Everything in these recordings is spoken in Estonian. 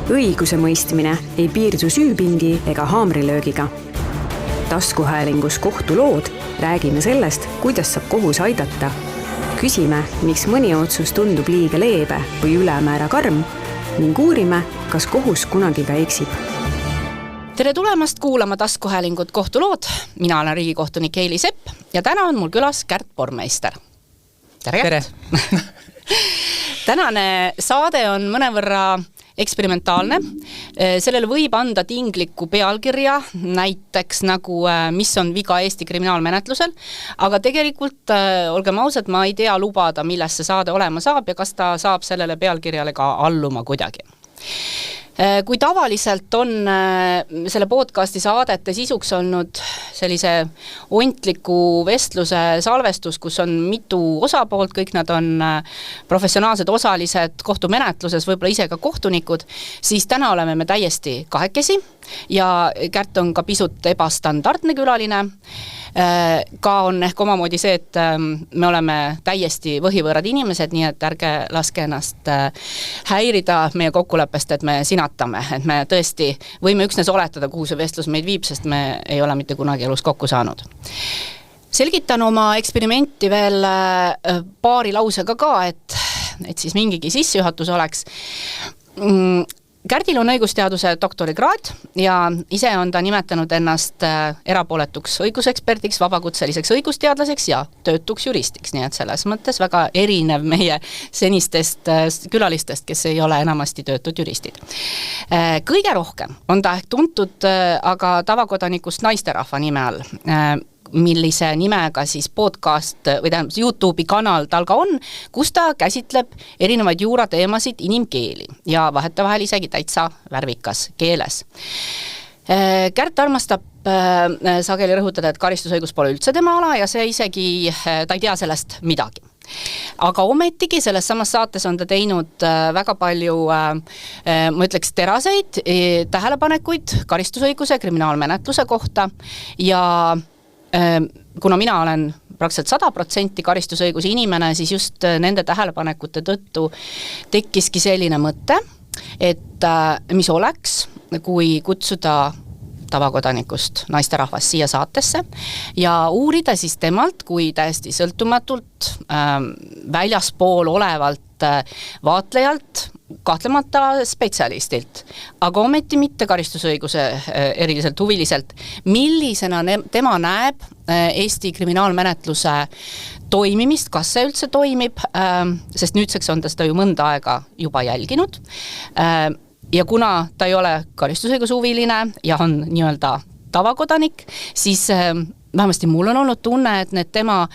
Õiguse mõistmine ei piirdu süüpingi ega haamrilöögiga. Taskuhäälingus kohtulood räägime sellest, kuidas saab kohus aidata. Küsime, miks mõni otsus tundub liiga leebe või ülemäära karm ning uurime, kas kohus kunagi ka eksib. Tere tulemast kuulama taskuhäälingut kohtulood. Mina olen riigikohtunik Heili Sepp ja täna on mul külas Kärt Pormeister. Tere! Tänane saade on mõnevõrra eksperimentaalne. Sellele võib anda tingliku pealkirja, näiteks nagu mis on viga Eesti kriminaalmenetlusel, aga tegelikult, olgem ausad, ma ei tea lubada, milles see saade olema saab ja kas ta saab sellele pealkirjale ka alluma kuidagi. Kui tavaliselt on selle podcasti saadete sisuks olnud sellise ontliku vestluse salvestus, kus on mitu osapoolt, kõik nad on professionaalsed osalised kohtumenetluses, võib-olla ise ka kohtunikud, siis täna oleme me täiesti kahekesi ja Kärt on ka pisut ebastandardne külaline. Ka on ehk omamoodi see, et me oleme täiesti võhivõõrad inimesed, nii et ärge laske ennast häirida meie kokkuleppest, et me sinatame, et me tõesti võime üksnes oletada, kuhu see vestlus meid viib, sest me ei ole mitte kunagi elus kokku saanud. Selgitan oma eksperimenti veel paari lausega ka, et siis mingigi sissejuhatus oleks. Kärdil on õigusteaduse doktorikraad ja ise on ta nimetanud ennast erapooletuks õigusekspertiks, vabakutseliseks õigusteadlaseks ja töötuks juristiks, nii et selles mõttes väga erinev meie senistest külalistest, kes ei ole enamasti töötud juristid. Kõige rohkem on ta ehk tuntud aga tavakodanikust naisterahva nime all, millise nimega siis podcast või tähendab YouTube'i kanal tal ka on, kus ta käsitleb erinevaid juurateemasid inimkeeli ja vahetevahel isegi täitsa värvikas keeles. Kärt armastab sageli rõhutada, et karistusõigus pole üldse tema ala ja see isegi, ta ei tea sellest midagi. Aga ometigi selles samas saates on ta teinud väga palju, ma ütleks, teraseid tähelepanekuid karistusõiguse kriminaalmenetluse kohta ja kuna mina olen praktiliselt 100% karistusõiguse inimene, siis just nende tähelepanekute tõttu tekkiski selline mõte, et mis oleks, kui kutsuda tavakodanikust naisterahvas siia saatesse ja uurida siis temalt kui täiesti sõltumatult väljaspool olevalt vaatlejalt, kahtlemata spetsialistilt, aga ometi mitte karistusõiguse eriliselt huviliselt, millisena tema näeb Eesti kriminaalmenetluse toimimist, kas see üldse toimib, sest nüüdseks on ta seda ju mõnda aega juba jälginud. Ja kuna ta ei ole karistusõiguse huviline ja on nii-öelda tavakodanik, siis vähemasti mul on olnud tunne, et need tema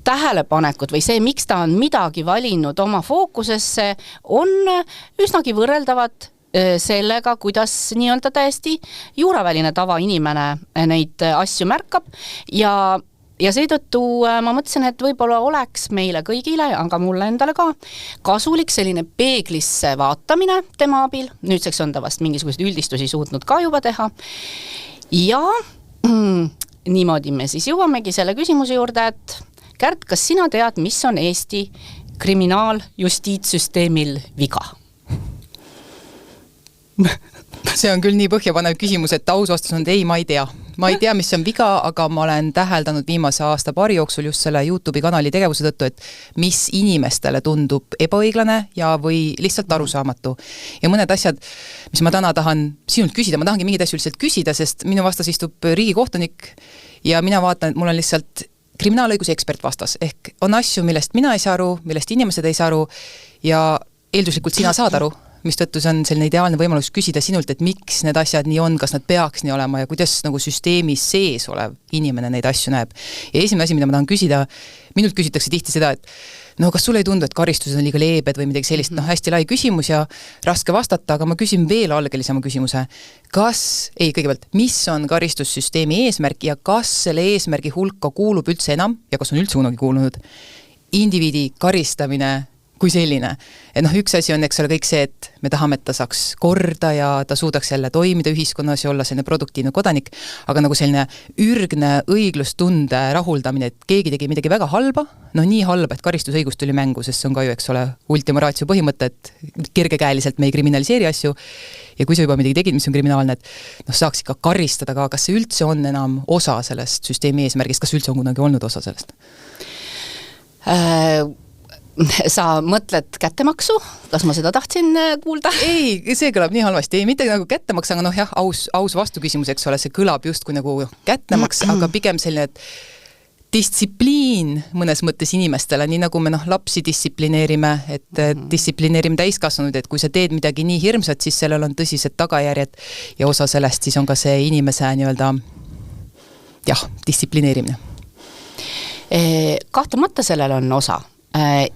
tähelepanekud või see, miks ta on midagi valinud oma fookusesse, on üsnagi võrreldavad sellega, kuidas nii-öelda täiesti juuraväline tavainimene neid asju märkab ja seetõttu ma mõtlesin, et võib-olla oleks meile kõigile, aga mulle endale ka, kasulik selline peeglisse vaatamine tema abil, nüüdseks on ta vast mingisugused üldistusi suutnud ka juba teha ja niimoodi me siis jõuamegi selle küsimuse juurde, et Kärt, kas sina tead, mis on Eesti kriminaaljustiitssüsteemil viga? See on küll nii põhjapanev küsimus, et aus vastus on, et ei, ma ei tea. Ma ei tea, mis on viga, aga ma olen täheldanud viimase aasta paari jooksul just selle YouTube'i kanali tegevuse tõttu, et mis inimestele tundub ebaõiglane ja või lihtsalt arusaamatu. Ja mõned asjad, mis ma täna tahan sinult küsida, ma tahangi mingid asju lihtsalt küsida, sest minu vastas istub riigikohtunik ja mina vaatan, et mul on lihtsalt kriminaalõiguse ekspert vastas, ehk on asju, millest mina ei saa aru, millest inimesed ei saa aru ja eelduslikult sina saad aru, mistõttu see on selline ideaalne võimalus küsida sinult, et miks need asjad nii on, kas nad peaks nii olema ja kuidas nagu süsteemis sees olev inimene neid asju näeb. Ja esimene asi, mida ma tahan küsida, minult küsitakse tihti seda, et no kas sulle ei tundu, et karistused on liiga leebed või midagi sellist, hästi lai küsimus ja raske vastata, aga ma küsin veel algelisema küsimuse. Kõigepealt, mis on karistussüsteemi eesmärk ja kas selle eesmärgi hulka kuulub üldse enam ja kas on üldse kunagi kuulunud indiviidi karistamine kui selline. Et noh, üks asi on, eks ole, kõik see, et me tahame, et ta saaks korda ja ta suudaks jälle toimida ühiskonnas ja olla selline produktiivne kodanik, aga nagu selline ürgne õiglustunde rahuldamine, et keegi tegi midagi väga halba, noh nii halba, et karistusõigus tuli mängu, sest see on ka ju, eks ole, ultima ratio põhimõte, et kergekäeliselt me ei kriminaliseeri asju ja kui sa juba midagi tegid, mis on kriminaalne, et noh, saaks ikka karistada ka, kas see üldse on enam osa sellest süsteemi eesmärgist, kas üldse on kunagi olnud osa sellest? Sa mõtled kättemaksu? Kas ma seda tahtsin kuulda? Ei, see kõlab nii halvasti. Ei, mitte nagu kättemaks, aga noh jah, aus vastuküsimus, eks ole, see kõlab just kui nagu kättemaks, aga pigem selline, et distsipliin mõnes mõttes inimestele, nii nagu me lapsi distsiplineerime, et distsiplineerime täiskasvanud, et kui sa teed midagi nii hirmsat, siis sellel on tõsised tagajärjed ja osa sellest siis on ka see inimese nii-öelda distsiplineerimine. Kahtlemata sellel on osa.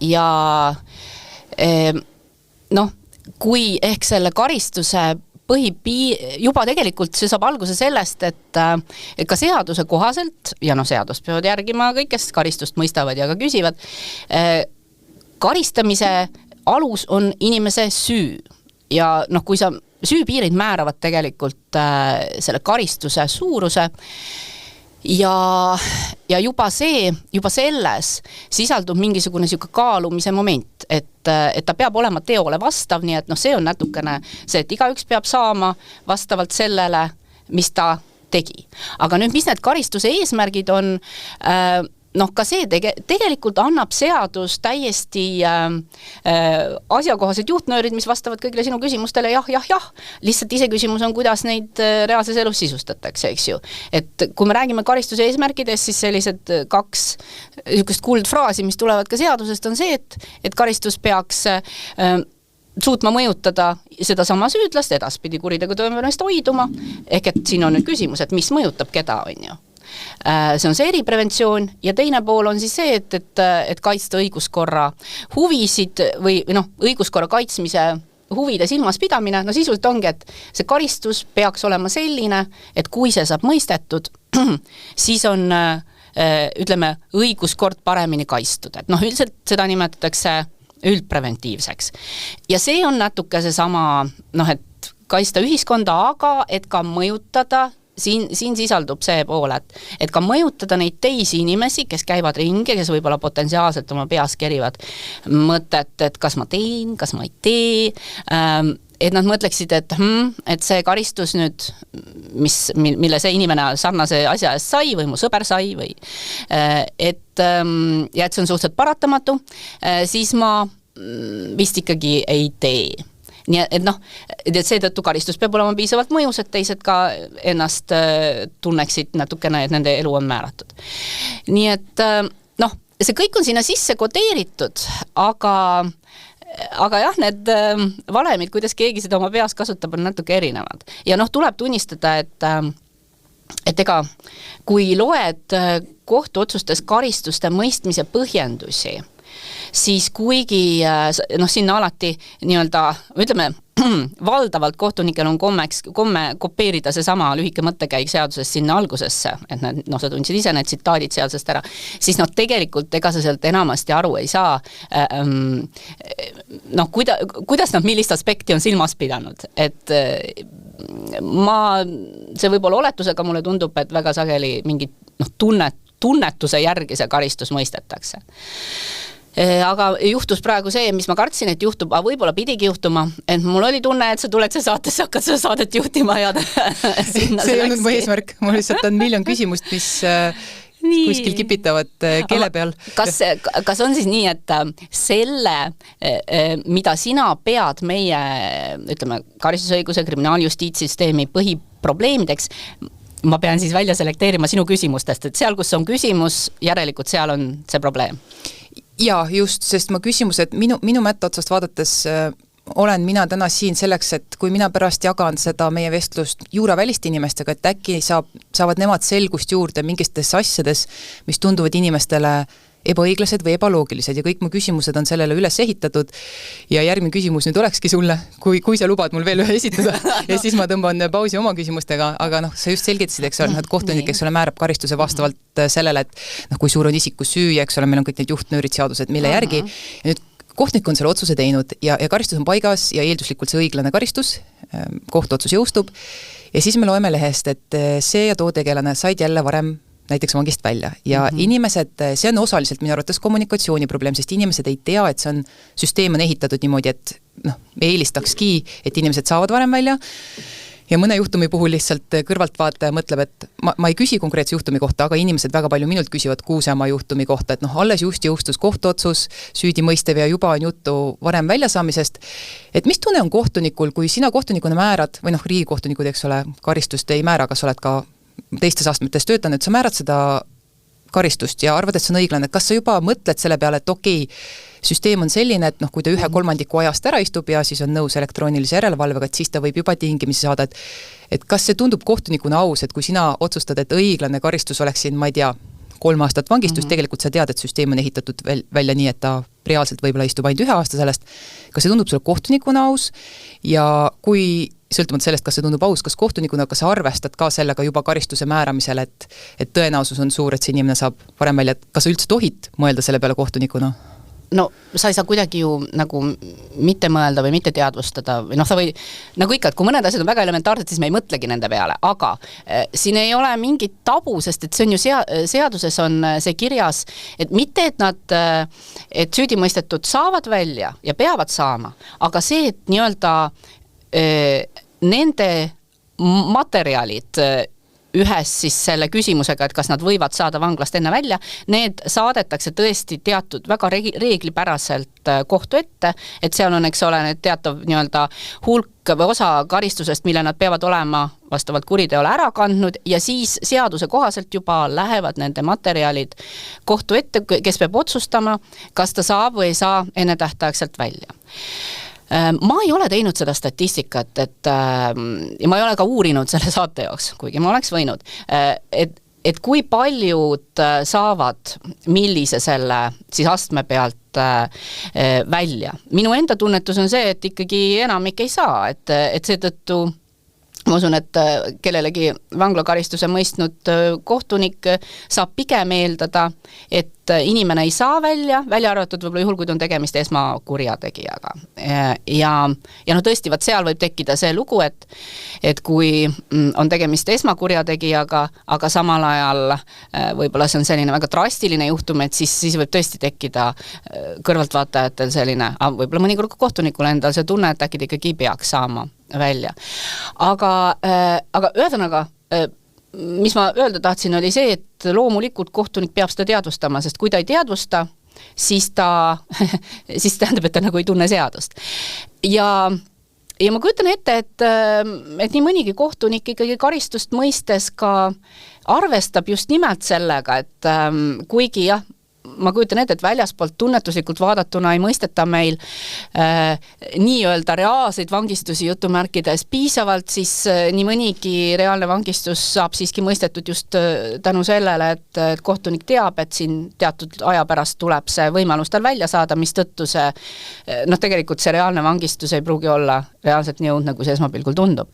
Ja kui ehk selle karistuse juba tegelikult see saab alguse sellest, et ka seaduse kohaselt, ja seadust peavad järgima kõik, kes karistust mõistavad ja ka küsivad, karistamise alus on inimese süü. Ja kui sa süüpiirid määravad tegelikult selle karistuse suuruse, ja juba selles sisaldub mingisugune kaalumise moment, et ta peab olema teole vastav, nii et see on natukene see, et igaüks peab saama vastavalt sellele, mis ta tegi. Aga nüüd, mis need karistuse eesmärgid on, ka see tegelikult annab seadus täiesti asjakohased juhtnöörid, mis vastavad kõigile sinu küsimustele jah. Lihtsalt ise küsimus on, kuidas neid reaalses elus sisustatakse, eks ju. Et kui me räägime karistuse eesmärkidest, siis sellised 2 kuldfraasi, mis tulevad ka seadusest, on see, et karistus peaks suutma mõjutada seda sama süüdlast, edaspidi kuritegu toimumist hoiduma, ehk et siin on nüüd küsimus, et mis mõjutab keda, on ju. See on see eripreventsioon ja teine pool on siis see, et kaitsta õiguskorra huvisid või õiguskorra kaitsmise huvide silmas pidamine, sisuliselt ongi, et see karistus peaks olema selline, et kui see saab mõistetud, siis on ütleme, õiguskord paremini kaitstud, et üldiselt seda nimetatakse üldpreventiivseks. Ja see on natuke see sama, et kaitsta ühiskonda, aga et ka mõjutada siin sisaldub see pool, et ka mõjutada neid teisi inimesi, kes käivad ringi, kes võib-olla potentsiaalselt oma peas kerivad mõtet, et kas ma teen, kas ma ei tee, et nad mõtleksid, et see karistus nüüd, mille see inimene sarnase asja eest sai või mu sõber sai või et see on suhteliselt paratamatu, siis ma vist ikkagi ei tee. Nii et seetõttu karistus peab olema piisavalt mõjus, et teised ka ennast tunneksid natukene, et nende elu on määratud. Nii et see kõik on sinna sisse kodeeritud, aga jah, need valemid, kuidas keegi seda oma peas kasutab, on natuke erinevad. Ja tuleb tunnistada, et ega kui loed kohtuotsustes karistuste mõistmise põhjendusi, siis kuigi sinna alati nii-öelda, ütleme, valdavalt kohtunikel on komme kopeerida see sama lühike mõttekäik seadusest sinna algusesse, et sa tundsid ise need tsitaadid sealsest ära, siis tegelikult ega sa sealt enamasti aru ei saa, kuidas nad millist aspekti on silmas pidanud, et see võib-olla oletusega mulle tundub, et väga sageli mingid tunnetuse järgi see karistus mõistetakse. Aga juhtus praegu see, mis ma kartsin, et juhtub, aga võib-olla pidigi juhtuma, et mul oli tunne, et sa tuled see saatesse, hakkad seda saadet juhtima ja sinna see ei olnud mu eesmärk, mul lihtsalt on miljon küsimust, mis kuskil kipitavad keele peal. Kas on siis nii, et selle, mida sina pead meie, ütleme, karistusõiguse kriminaaljustiitssüsteemi põhiprobleemideks, ma pean siis välja selekteerima sinu küsimustest, et seal, kus on küsimus, järelikult seal on see probleem. Jaa, just, sest ma küsimus, et minu mätta otsast vaadates olen mina täna siin selleks, et kui mina pärast jagan seda meie vestlust juuraväliste inimestega, et äkki saavad nemad selgust juurde mingistes asjades, mis tunduvad inimestele ebaõiglased või ebaloogilised ja kõik mu küsimused on sellele üles ehitatud ja järgmine küsimus nüüd olekski sulle, kui sa lubad mul veel ühe esitada ja siis ma tõmban pausi oma küsimustega, aga sa just selgitasid, eks ole, kohtunik, eks ole, määrab karistuse vastavalt sellele, et kui suur on isiku süü ja eks ole, meil on kõik need juhtnöörid seadused, mille järgi ja nüüd kohtunik on selle otsuse teinud ja karistus on paigas ja eelduslikult see õiglane karistus, kohtuotsus jõustub ja siis me loeme lehest, et see ja too tegelane said jälle varem näiteks vangist välja ja inimesed, see on osaliselt minu arvates kommunikatsiooniprobleem, sest inimesed ei tea, et see on, süsteem on ehitatud niimoodi, et eelistakski, et inimesed saavad varem välja ja mõne juhtumi puhul lihtsalt kõrvaltvaataja mõtleb, et ma ei küsi konkreetse juhtumi kohta, aga inimesed väga palju minult küsivad Kuusemaa juhtumi kohta, et alles just jõustus kohtuotsus, süüdimõistev ja juba on juttu varem väljasaamisest. Et mis tunne on kohtunikul, kui sina kohtunikuna määrad, või riigikohtunikud, eks ole, karistust ei määra, kas oled ka teistes astmetes töötanud, sa määrad seda karistust ja arvad, et see on õiglane, kas sa juba mõtled selle peale, et okei, süsteem on selline, et kui ta 1/3 ajast ära istub ja siis on nõus elektroonilise järelevalvega, et siis ta võib juba tingimisi saada, et kas see tundub kohtunikuna aus, et kui sina otsustad, et õiglane karistus oleks siin, ma ei tea, 3 aastat vangistust, tegelikult sa tead, et süsteem on ehitatud välja nii, et ta reaalselt võib-olla istub ainult 1 aasta sellest, kas see tundub sulle kohtunikuna aus ja kui sõltumata sellest, kas see tundub aus, kas kohtunikuna, kas sa arvestad ka sellega juba karistuse määramisel, et tõenäosus on suur, et see inimene saab varem välja, et kas sa üldse tohid mõelda selle peale kohtunikuna? No sa ei saa kuidagi ju nagu mitte mõelda või mitte teadvustada või sa või nagu ikka, et kui mõned asjad on väga elementaarsed, siis me ei mõtlegi nende peale, aga siin ei ole mingit tabu, sest et see on ju seaduses on see kirjas, et mitte, et süüdimõistetud saavad välja ja peavad saama, aga see, et nii-öelda nende materjalid ühes siis selle küsimusega, et kas nad võivad saada vanglast enne välja, need saadetakse tõesti teatud väga reeglipäraselt kohtu ette, et seal on, eks ole, need teatav nii-öelda hulk või osa karistusest, mille nad peavad olema vastavalt kuriteole ära kandnud ja siis seaduse kohaselt juba lähevad nende materjalid kohtu ette, kes peab otsustama, kas ta saab või ei saa ennetähtaegselt välja. Ma ei ole teinud seda statistikat, ja ma ei ole ka uurinud selle saate jaoks, kuigi ma oleks võinud, et kui paljud saavad millise selle siis astme pealt välja. Minu enda tunnetus on see, et ikkagi enamik ei saa, et seetõttu ma usun, et kellelegi vanglakaristuse mõistnud kohtunik saab pigem eeldada, et inimene ei saa välja arvatud võib-olla juhul, kui on tegemist esmakurjategijaga. Ja tõesti, seal võib tekkida see lugu, et kui on tegemist esmakurjategijaga, aga samal ajal võib-olla see on selline väga drastiline juhtum, et siis võib tõesti tekkida kõrvaltvaatajatel selline, võib-olla mõnikord kohtunikul endal see tunne, et äkki ikkagi peaks saama välja. Aga ühesõnaga, mis ma öelda tahtsin, oli see, et loomulikult kohtunik peab seda teadvustama, sest kui ta ei teadvusta, siis tähendab, et ta nagu ei tunne seadust. Ja ma kujutan ette, et nii mõnigi kohtunik ikkagi karistust mõistes ka arvestab just nimelt sellega, et kuigi jah, ma kujutan ette, et väljaspoolt tunnetuslikult vaadatuna ei mõisteta meil nii-öelda reaalseid vangistusi jutumärkides piisavalt, siis nii mõnigi reaalne vangistus saab siiski mõistetud just tänu sellele, et kohtunik teab, et siin teatud aja pärast tuleb see võimalus tal välja saada, mis tõttu see, tegelikult see reaalne vangistus ei pruugi olla reaalselt nii õudne, kui see esmapilgul tundub.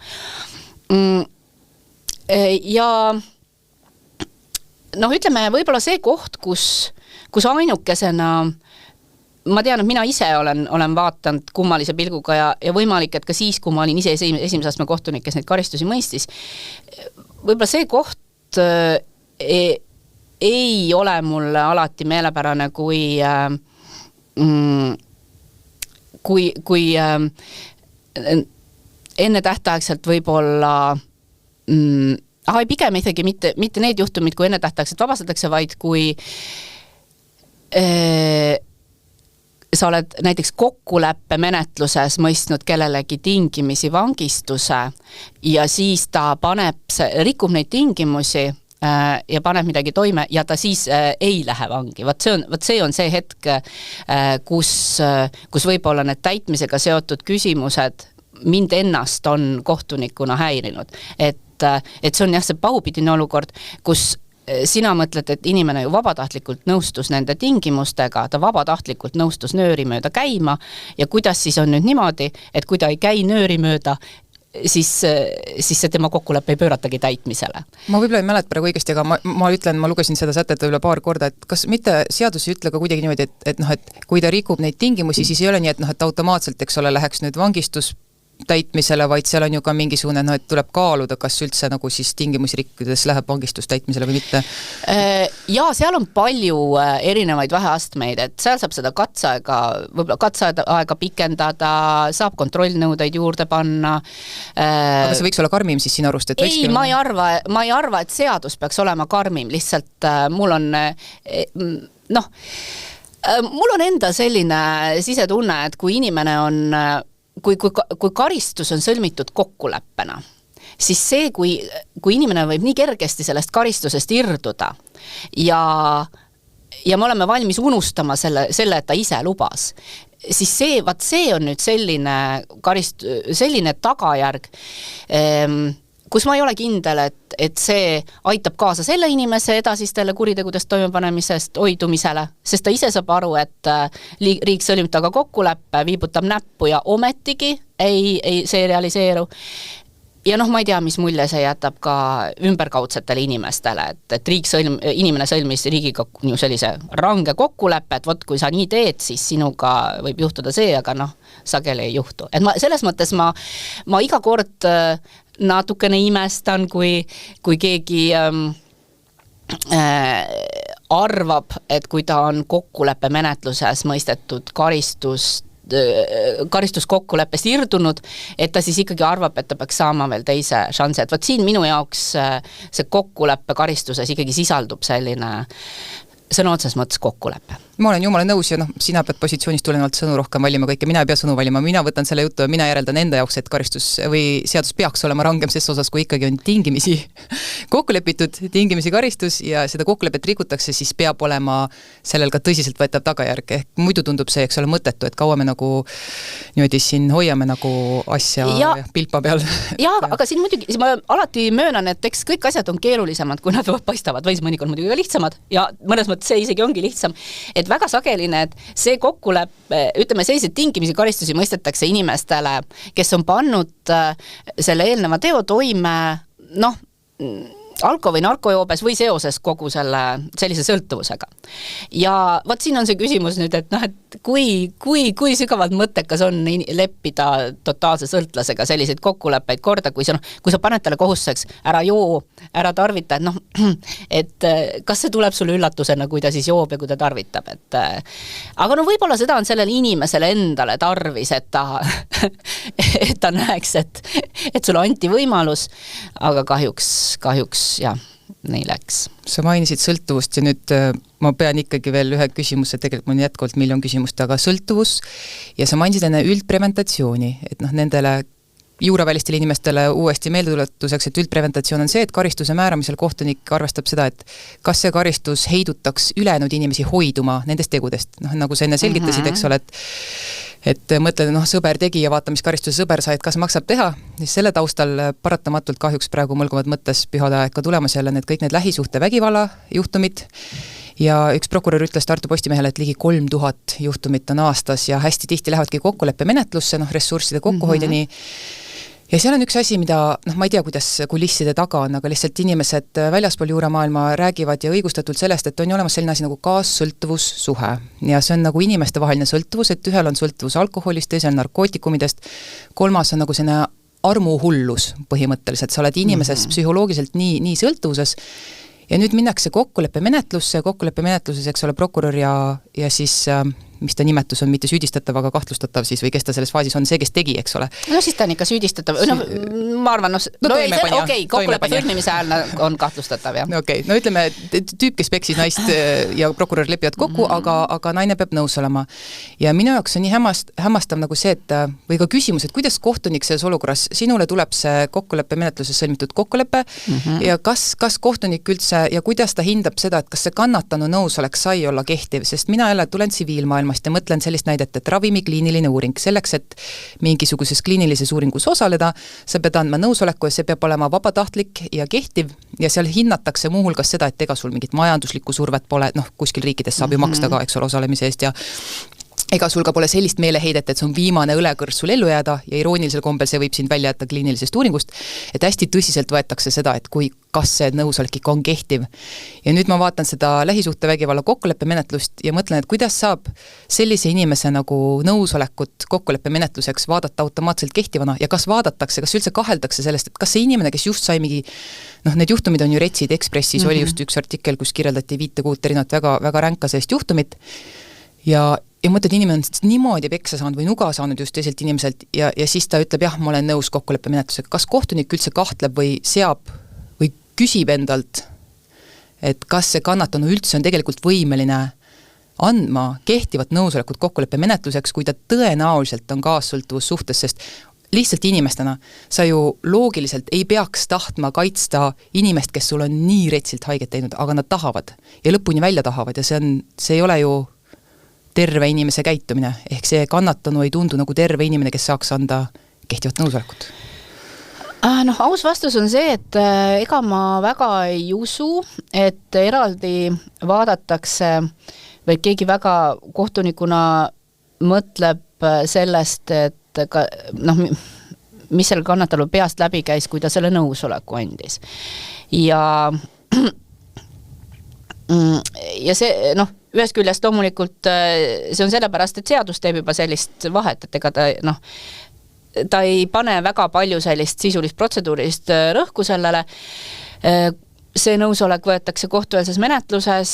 Ja ütleme, võib-olla see koht, kus ainukesena, ma tean, et mina ise olen vaatanud kummalise pilguga ja võimalik, et ka siis, kui ma olin ise esimese astme kohtunik, kes neid karistusi mõistis, võib-olla see koht ei ole mulle alati meelepärane, kui enne tähtaegselt võib-olla pigem ikkagi mitte need juhtumid, kui enne tähtaegselt vabastatakse, vaid kui sa oled näiteks kokkuleppe menetluses mõistnud kellelegi tingimisi vangistuse ja siis ta rikub neid tingimusi ja paneb midagi toime ja ta siis ei lähe vangi. See on see hetk, kus võib-olla need täitmisega seotud küsimused mind ennast on kohtunikuna häirinud. Et see on jah see pahupidine olukord, kus sina mõtled, et inimene ju vabatahtlikult nõustus nende tingimustega, ta vabatahtlikult nõustus nööri mööda käima ja kuidas siis on nüüd niimoodi, et kui ta ei käi nööri mööda, siis see tema kokkulepe ei pööratagi täitmisele. Ma võib-olla ei mäleta praegu õigesti, aga ma ütlen, ma lugesin seda sätet üle paar korda, et kas mitte seadus ei ütle ka kuidagi niimoodi, et kui ta rikub neid tingimusi, siis ei ole nii, et automaatselt, eks ole, läheks nüüd vangistus täitmisele, vaid seal on ju ka mingisugune, et tuleb kaaluda, kas üldse nagu siis tingimusi rikkudes läheb vangistus täitmisele või mitte? Jaa, seal on palju erinevaid vaheastmeid, et seal saab seda võib-olla katseaega pikendada, saab kontrollnõudeid juurde panna. Aga see võiks olla karmim siis sinu arust? Ei, ma ei arva, et seadus peaks olema karmim, lihtsalt mul on mul on enda selline sisetunne, et kui inimene on kui karistus on sõlmitud kokkuleppena, siis see, kui inimene võib nii kergesti sellest karistusest irduda ja me oleme valmis unustama selle, et ta ise lubas, siis see on nüüd selline tagajärg, kus ma ei ole kindel, et see aitab kaasa selle inimese edasistele kuritegudest toimepanemisest hoidumisele, sest ta ise saab aru, et riik sõlmib taga kokkuleppe, viibutab näppu ja ometigi see ei realiseeru. Ja ma ei tea, mis mulje see jätab ka ümberkaudsetele inimestele, et inimene sõlmis riigiga sellise range kokkuleppe, et kui sa nii teed, siis sinuga võib juhtuda see, aga sageli ei juhtu. Et selles mõttes ma iga kord natukene imestan, kui keegi arvab, et kui ta on kokkuleppe menetluses mõistetud karistuskokkuleppest irdunud, et ta siis ikkagi arvab, et ta peaks saama veel teise šansi. Et siin minu jaoks see kokkuleppe karistuses ikkagi sisaldub selline sõna otses mõttes kokkuleppe. Ma olen jumala nõus ja sina pead positsioonist tulenevalt sõnu rohkem valima kõike, mina ei pea sõnu valima, mina võtan selle jutu ja mina järeldan enda jaoks, et karistus või seadus peaks olema rangem ses osas, kui ikkagi on tingimisi kokkulepitud, tingimisi karistus ja seda kokkulepet rikutakse, siis peab olema sellel ka tõsiselt võetav tagajärg, ehk muidu tundub see, eks ole, mõttetu, et kaua me nagu niimoodi siin hoiame nagu asja ja pilpa peal. Ja, aga siin muidugi, ma alati möönan, et eks kõik asjad on keerulisemad, kui nad paistavad, või mõnikord muidugi ka lihtsamad ja mõnes mõttes see isegi ongi lihtsam, et väga sageline, et see kokkuleppe, ütleme selliseid tingimisi karistusi mõistetakse inimestele, kes on pannud selle eelneva teo toime, alko- või narkojoobes või seoses kogu sellise sõltuvusega. Ja vaat siin on see küsimus nüüd, et kui sügavalt mõttekas on leppida totaalse sõltlasega selliseid kokkuleppeid korda, kui sa paned talle kohustuseks, ära joo, ära tarvita, et kas see tuleb sulle üllatusena, kui ta siis joob ja kui ta tarvitab, aga võib-olla seda on sellele inimesele endale tarvis, et ta näeks, et sulle anti võimalus, aga kahjuks jah, nii läks. Sa mainisid sõltuvust ja nüüd ma pean ikkagi veel ühe küsimuse, tegelikult mul on jätkuvalt miljon küsimust, aga sõltuvus ja sa mainisid enne üldpreventatsiooni, et nendele juuravälistele inimestele uuesti meeldetuletuseks, et üldpreventatsioon on see, et karistuse määramisel kohtunik arvestab seda, et kas see karistus heidutaks ülejäänud inimesi hoiduma nendest tegudest. Nagu sa enne selgitasid, eks ole, et mõtled, sõber tegi ja vaata, mis karistuse sõber sai, et kas maksab teha, siis selle taustal paratamatult kahjuks praegu mõlguvad mõttes pühade aega tulemas jälle kõik need lähisuhte vägivalla juhtumid ja üks prokurör ütles Tartu Postimehele, et ligi 3000 juhtumit on aastas ja hästi tihti lähevadki kokkuleppe menetlusse, ressursside kokkuhoidjani. Ja seal on üks asi, mida, ma ei tea, kuidas kulisside taga on, aga lihtsalt inimesed väljaspool juuramaailma räägivad ja õigustatult sellest, et on ju olemas selline asi nagu kaassõltuvussuhe. Ja see on nagu inimeste vaheline sõltuvus, et ühel on sõltuvus alkoholist, teisel narkootikumidest, kolmas on nagu selline armuhullus põhimõtteliselt, sa oled inimeses psühholoogiliselt nii sõltuvuses ja nüüd minnakse kokkuleppe menetluses, eks ole, prokurör ja siis mis ta nimetus on, mitte süüdistatav, aga kahtlustatav siis või kes ta selles faasis on, see, kes tegi, eks ole. No siis ta on ikka süüdistatav, ma arvan, kokkuleppe sõlmimise ajal on kahtlustatav, jah. Okei, no ütleme, tüüp, kes peksis naist ja prokurör lepivad kokku, aga naine peab nõus olema. Ja minu jaoks on nii hämmastav nagu see, et või ka küsimus, et kuidas kohtunik selles olukorras, sinule tuleb see kokkuleppe menetluses sõlmitud kokkulepe ja kas kohtunik üldse ja kuidas ta hindab seda, et kas see kannatanu nõusolek sai olla kehtiv, sest mina jälle tulen tsiviilmaailmast ja mõtlen sellist näidet, et ravimi kliiniline uuring. Selleks, et mingisuguses kliinilises uuringus osaleda, sa pead andma nõusoleku ja see peab olema vabatahtlik ja kehtiv ja seal hinnatakse muuhulgas seda, et ega sul mingit majanduslikku survet pole, kuskil riikides saab ju maksta ka, eks ole, osalemise eest ega sul ka pole sellist meeleheidet, et see on viimane õlekõrs sul ellu jääda ja iroonilisel kombel see võib sind välja jätta kliinilisest uuringust, et hästi tõsiselt võetakse seda, et kas see nõusolek ikka on kehtiv. Ja nüüd ma vaatan seda lähisuhtevägivalla kokkuleppemenetlust ja mõtlen, et kuidas saab sellise inimese nagu nõusolekut kokkuleppemenetluseks vaadata automaatselt kehtivana ja kas vaadatakse, kas üldse kaheldakse sellest, et kas see inimene, kes just sai mingi, need juhtumid on ju Retsid Ekspressis, oli just üks artikkel, kus kirjeldati 5-6 erinevat väga ränka sellest juhtumit ja mõtled, inimene on niimoodi peksa saanud või nuga saanud just teiselt inimeselt ja siis ta ütleb, jah, ma olen nõus kokkuleppemenetlusega. Kas kohtunik üldse kahtleb või seab või küsib endalt, et kas see kannatanu üldse on tegelikult võimeline andma kehtivat nõusolekut kokkuleppemenetluseks, kui ta tõenäoliselt on kaassõltuvussuhtes, sest lihtsalt inimestena sa ju loogiliselt ei peaks tahtma kaitsta inimest, kes sul on nii retsilt haiget teinud, aga nad tahavad ja lõpuni välja tahavad ja see ei ole ju terve inimese käitumine, ehk see kannatanu ei tundu nagu terve inimene, kes saaks anda kehtivat nõusolekut. Aus vastus on see, et ega ma väga ei usu, et eraldi vaadatakse või keegi väga kohtunikuna mõtleb sellest, et mis selle kannatalu peast läbi käis, kui ta selle nõusoleku andis. Ja see, ühest küljest loomulikult see on sellepärast, et seadus teeb juba sellist vahet, et ega ta ei pane väga palju sellist sisulist protseduurist rõhku sellele. See nõusolek võetakse kohtueelses menetluses,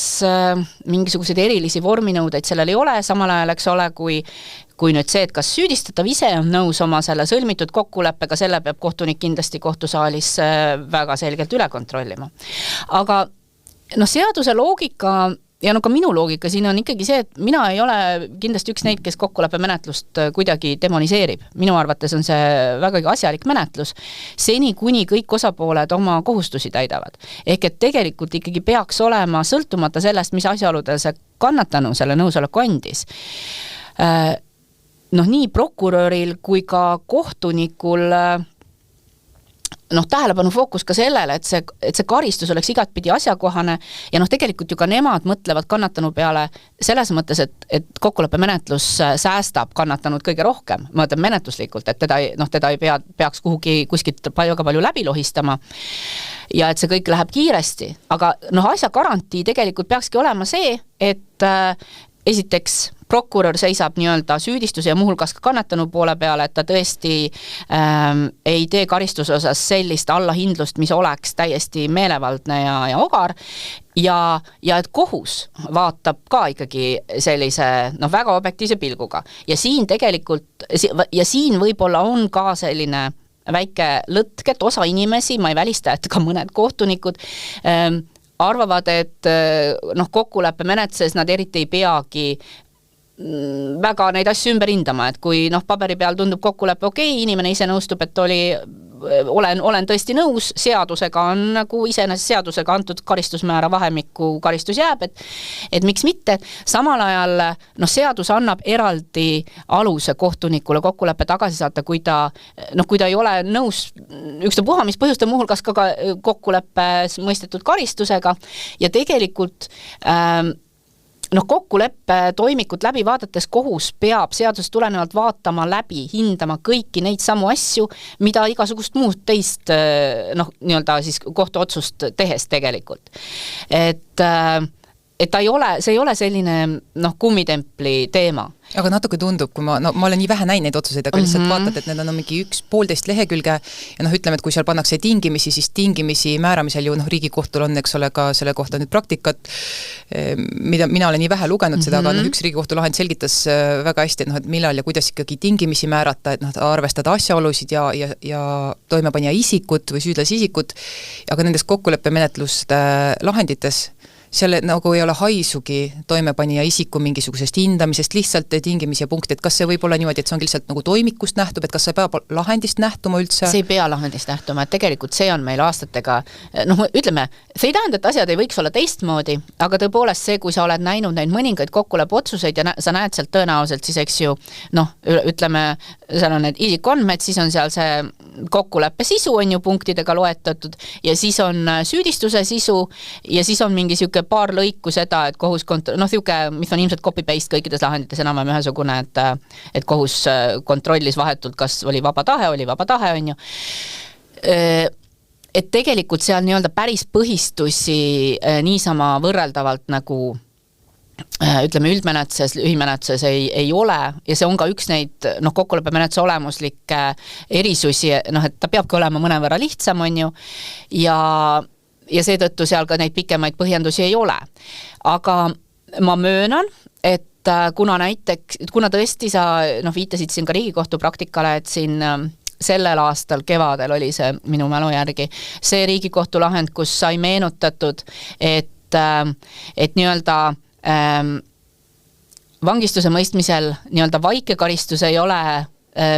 mingisuguseid erilisi vorminõudeid sellel ei ole, samal ajal, eks ole, kui nüüd see, et kas süüdistatav ise on nõus oma selle sõlmitud kokkuleppega, selle peab kohtunik kindlasti kohtusaalis väga selgelt üle kontrollima. Aga seaduse loogika ja ka minu loogika siin on ikkagi see, et mina ei ole kindlasti üks neid, kes kokkuleppemenetlust kuidagi demoniseerib. Minu arvates on see väga asjalik menetlus, seni kuni kõik osapooled oma kohustusi täidavad. Ehk et tegelikult ikkagi peaks olema sõltumata sellest, mis asjaoludel see kannatanu selle nõusoleku andis. Nii prokuröril kui ka kohtunikul tähelepanu fookus ka sellele, et see karistus oleks igatpidi asjakohane ja tegelikult ju ka nemad mõtlevad kannatanu peale selles mõttes, et kokkuleppemenetlus säästab kannatanud kõige rohkem, ma mõtlen menetluslikult, et teda ei peaks kuskilt väga palju läbi lohistama ja et see kõik läheb kiiresti, aga asja garantii tegelikult peakski olema see, et esiteks prokurör seisab nii-öelda süüdistuse ja muuhulgas ka kannatanu poole peale, et ta tõesti ei tee karistuse osas sellist allahindlust, mis oleks täiesti meelevaldne ja ogar ja et kohus vaatab ka ikkagi sellise väga objektiivse pilguga ja siin tegelikult ja siin võib-olla on ka selline väike lõtk, et osa inimesi, ma ei välista, et ka mõned kohtunikud arvavad, et kokkuleppe menetluses nad eriti ei peagi väga neid asju ümber hindama, et kui paberi peal tundub kokkuleppe okei, inimene ise nõustub, et olen tõesti nõus, seadusega on nagu iseenesest seadusega antud karistusmäära vahemikku karistus jääb, et miks mitte, samal ajal seadus annab eraldi aluse kohtunikule kokkuleppe tagasi saata, kui ta ei ole nõus ükstapuha, mis põhjustab muuhulgas ka kokkuleppes mõistetud karistusega ja tegelikult kokkuleppe toimikut läbi vaadates kohus peab seadusest tulenevalt vaatama läbi, hindama kõiki neid samu asju, mida igasugust muud teist nii-öelda siis kohtuotsust tehes tegelikult. Et see ei ole selline kummitempli teema. Aga natuke tundub, kui ma olen nii vähe näinud neid otsuseid, aga lihtsalt vaatad, et need on mingi 1-1,5 lehekülge ja ütleme, et kui seal pannakse tingimisi, siis tingimisi määramisel ju Riigikohtul on, eks ole, ka selle kohta nüüd praktikat, mida mina olen nii vähe lugenud seda, aga üks Riigikohtu lahend selgitas väga hästi, et millal ja kuidas ikkagi tingimisi määrata, et arvestada asjaolusid ja toimepanija isikut või süüdlas isikut, aga nendes kokkuleppemenetluste lahendites seal nagu ei ole haisugi toimepanija isiku mingisugusest hindamisest, lihtsalt tingimisi ja punkti, et kas see võib olla niimoodi, et see on lihtsalt nagu toimikust nähtub, et kas see peab lahendist nähtuma üldse? See ei pea lahendist nähtuma, et tegelikult see on meil aastatega, ütleme, see ei tähenda, et asjad ei võiks olla teistmoodi, aga tõepoolest see, kui sa oled näinud neid mõningaid kokkuleppe otsuseid ja sa näed sealt tõenäoliselt siis, eks ju, ütleme, seal on need isikandmed, siis on seal see kokkuleppe sisu on ju punktidega loetatud ja siis on süüdistuse sisu ja siis on mingi siuke paar lõiku seda, et kohus siuke, mis on ilmselt copy-paste kõikides lahendites enam-vähem ühesugune, et kohus kontrollis vahetult, kas oli vaba tahe, on ju. Et tegelikult seal nii-öelda päris põhistusi niisama võrreldavalt nagu ütleme üldmenetluses, lühimenetluses ei ole ja see on ka üks neid kokkuleppemenetluse olemuslikke erisusi, et ta peabki olema mõnevõrra lihtsam, on ju, ja seetõttu seal ka neid pikemaid põhjendusi ei ole. Aga ma möönan, et kuna tõesti sa viitasid siin ka Riigikohtu praktikale, et siin sellel aastal kevadel oli see minu mälu järgi see Riigikohtu lahend, kus sai meenutatud, et nii-öelda vangistuse mõistmisel nii-öelda vaike karistus ei ole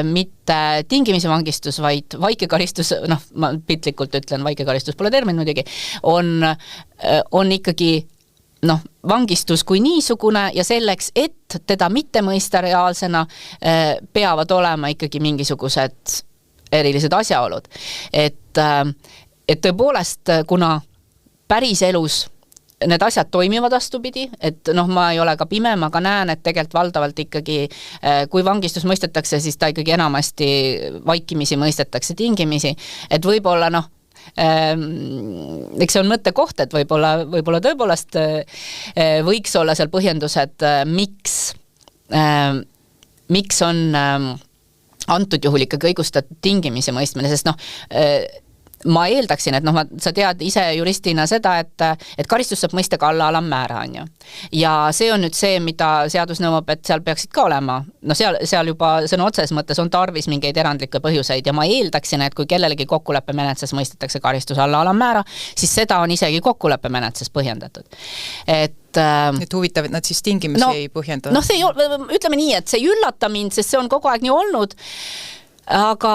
mitte tingimisi vangistus, vaid vaike karistus, ma piltlikult ütlen, vaike karistus pole termin muidugi, on ikkagi vangistus kui niisugune ja selleks, et teda mitte mõista reaalsena, peavad olema ikkagi mingisugused erilised asjaolud. Et tõepoolest, kuna päris elus need asjad toimivad vastupidi, et ma ei ole ka pime, ma ka näen, et tegelikult valdavalt ikkagi, kui vangistus mõistetakse, siis ta ikkagi enamasti vaikimisi mõistetakse tingimisi, et võib-olla eks see on mõttekoht, et võib-olla tõepoolest võiks olla seal põhjendused, miks on antud juhul ikkagi õigustatud tingimisi mõistmine, sest ma eeldaksin, et sa tead ise juristina seda, et karistus saab mõista ka alla alammäära, on ju. Ja see on nüüd see, mida seadus nõuab, et seal peaksid ka olema, seal juba sõna otseses mõttes on tarvis mingeid erandlikke põhjuseid ja ma eeldaksin, et kui kellelegi kokkuleppemenetluses mõistetakse karistus alla alammäära, siis seda on isegi kokkuleppemenetluses põhjendatud. Et huvitav, et nad siis tingimusi ei põhjenda. See ütleme nii, et see ei üllata mind, sest see on kogu aeg nii olnud, aga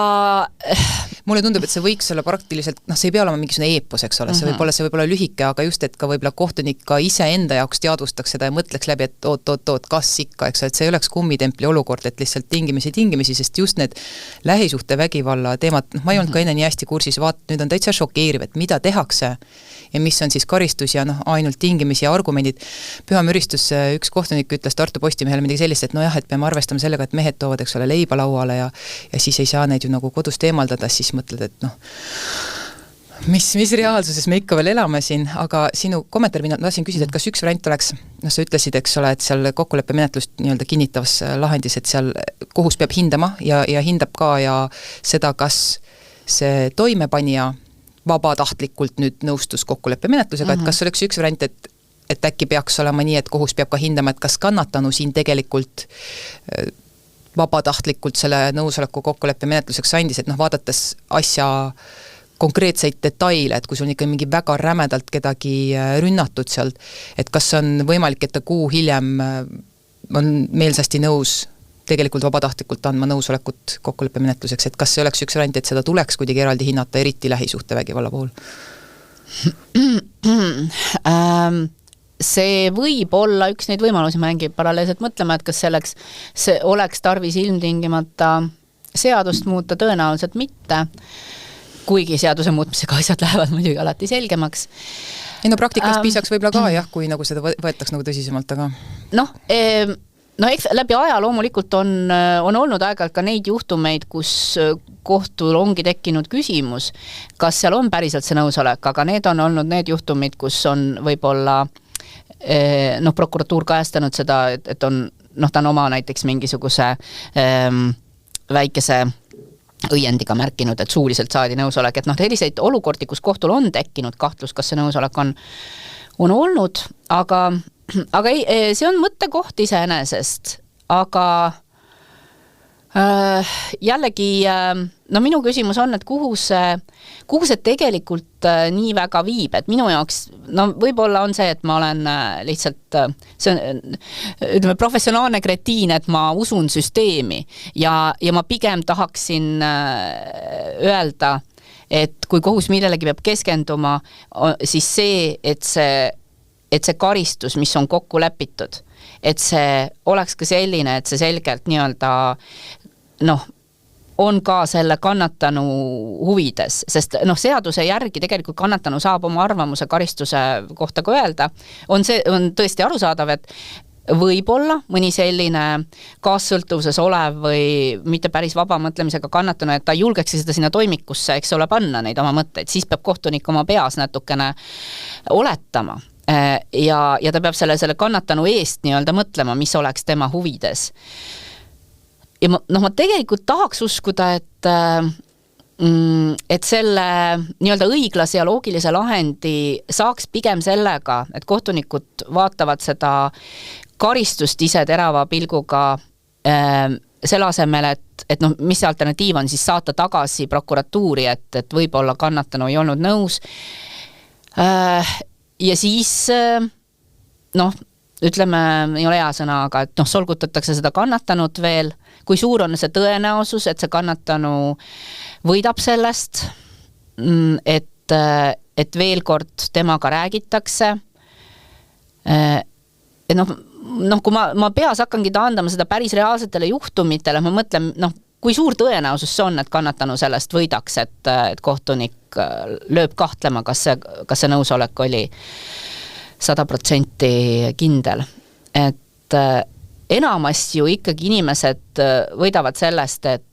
mulle tundub, et see võiks olla praktiliselt, see ei pea olema mingisugune eepos, eks ole, see võib olla lühike, aga just, et ka võib-olla kohtunik ka ise enda jaoks teadvustaks seda ja mõtleks läbi, et oot, kas ikka, eks, et see ei oleks kummitempli olukord, et lihtsalt tingimisi, sest just need lähisuhte vägivalla teemad, ma ei olnud ka enne nii hästi kursis, nüüd on täitsa šokeeriv, et mida tehakse ja mis on siis karistus ja ainult tingimisi ja argumendid. Püha müristus üks kohtunik ütles Tartu Postimehele midagi sellist, et et peame arvestama sellega, et mehed toovad, eks ole, leiba lauale ja siis ei saa neid ju nagu kodust eemaldada, siis mõtled, et mis reaalsuses me ikka veel elame siin, aga sinu kommentaar, mina tahtsin küsida, et kas üks variant oleks, sa ütlesid, eks ole, et seal kokkuleppemenetlust nii-öelda kinnitavas lahendis, et seal kohus peab hindama ja hindab ka ja seda, kas see toimepanija vabatahtlikult nüüd nõustus kokkuleppemenetlusega, et kas oleks üks variant, et äkki peaks olema nii, et kohus peab ka hindama, et kas kannatanu siin tegelikult vabatahtlikult selle nõusoleku kokkuleppemenetluseks andis, et vaadates asja konkreetseid detaile, et kui sul on ikka mingi väga rämedalt kedagi rünnatud sealt, et kas on võimalik, et ta kuu hiljem on meelsasti nõus tegelikult vabatahtlikult andma nõusolekut kokkuleppemenetluseks, et kas see oleks üks variant, et seda tuleks kuidagi eraldi hinnata, eriti lähisuhtevägivalla puhul? See võib olla üks neid võimalusi, ma jäängi paralleelselt mõtlema, et kas see oleks tarvis ilmtingimata seadust muuta, tõenäoliselt mitte, kuigi seaduse muutmisega asjad lähevad muidugi alati selgemaks. Praktikast piisaks võib-olla ka jah, kui nagu seda võetaks nagu tõsisemalt, aga eks läbi aja loomulikult on olnud aeg-ajalt ka neid juhtumeid, kus kohtul ongi tekkinud küsimus, kas seal on päriselt see nõusolek, aga need on olnud need juhtumid, kus on võib-olla prokuratuur kajastanud seda, et ta on oma näiteks mingisuguse väikese õiendiga märkinud, et suuliselt saadi nõusolek, et selliseid olukordi, kus kohtul on tekkinud kahtlus, kas see nõusolek on olnud, aga ei, see on mõttekoht iseenesest, aga jällegi, minu küsimus on, et kuhu see tegelikult nii väga viib, et minu jaoks, võib-olla on see, et ma olen lihtsalt, see on, professionaalne kretiin, et ma usun süsteemi ja ma pigem tahaksin öelda, et kui kohus millelegi peab keskenduma, siis see, et see karistus, mis on kokku lepitud, et see oleks ka selline, et see selgelt nii-öelda on ka selle kannatanu huvides, sest seaduse järgi tegelikult kannatanu saab oma arvamuse karistuse kohta ka öelda. On tõesti arusaadav, et võib-olla mõni selline kaassõltuvuses olev või mitte päris vaba mõtlemisega kannatanu, et ta julgeks seda sinna toimikusse, eks ole, panna neid oma mõtteid, siis peab kohtunik oma peas natukene oletama ja ta peab selle kannatanu eest nii-öelda mõtlema, mis oleks tema huvides. Ja ma tegelikult tahaks uskuda, et selle nii-öelda õiglase ja loogilise lahendi saaks pigem sellega, et kohtunikud vaatavad seda karistust ise terava pilguga selle asemel, et mis see alternatiiv on, siis saata tagasi prokuratuuri, et võib-olla kannatanu ei olnud nõus. Ja siis, ütleme, ei ole hea sõna, aga et solgutatakse seda kannatanud veel, kui suur on see tõenäosus, et see kannatanu võidab sellest, et veel kord temaga räägitakse. Kui ma peas hakkangi taandama seda päris reaalsetele juhtumitele, ma mõtlen, kui suur tõenäosus see on, et kannatanu sellest võidaks, et kohtunik lööb kahtlema, kas see nõusolek oli 100% kindel. Et enamasti ju ikkagi inimesed võidavad sellest, et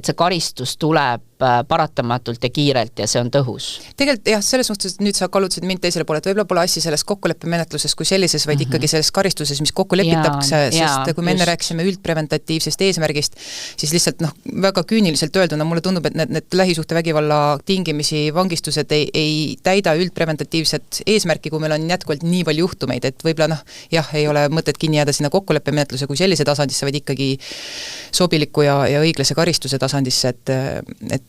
see karistus tuleb paratamatult ja kiirelt ja see on tõhus. Tegelikult jah, selles mõttes, et nüüd sa kallutasid mind teisele poole, et võib-olla pole asja selles kokkuleppemenetluses kui sellises, vaid ikkagi selles karistuses, mis kokku lepitakse, sest kui me enne rääkisime üldpreventatiivsest eesmärgist, siis lihtsalt väga küüniliselt öelduna mulle tundub, et need lähisuhtevägivalla tingimisi vangistused ei täida üldpreventatiivset eesmärki, kui meil on jätkuvalt nii palju juhtumeid, et võib-olla ei ole mõtet kinni jääda sinna kokkuleppemenetluse kui sellise tasandisse, vaid ikkagi sobiliku ja õiglase karistuse tasandisse, et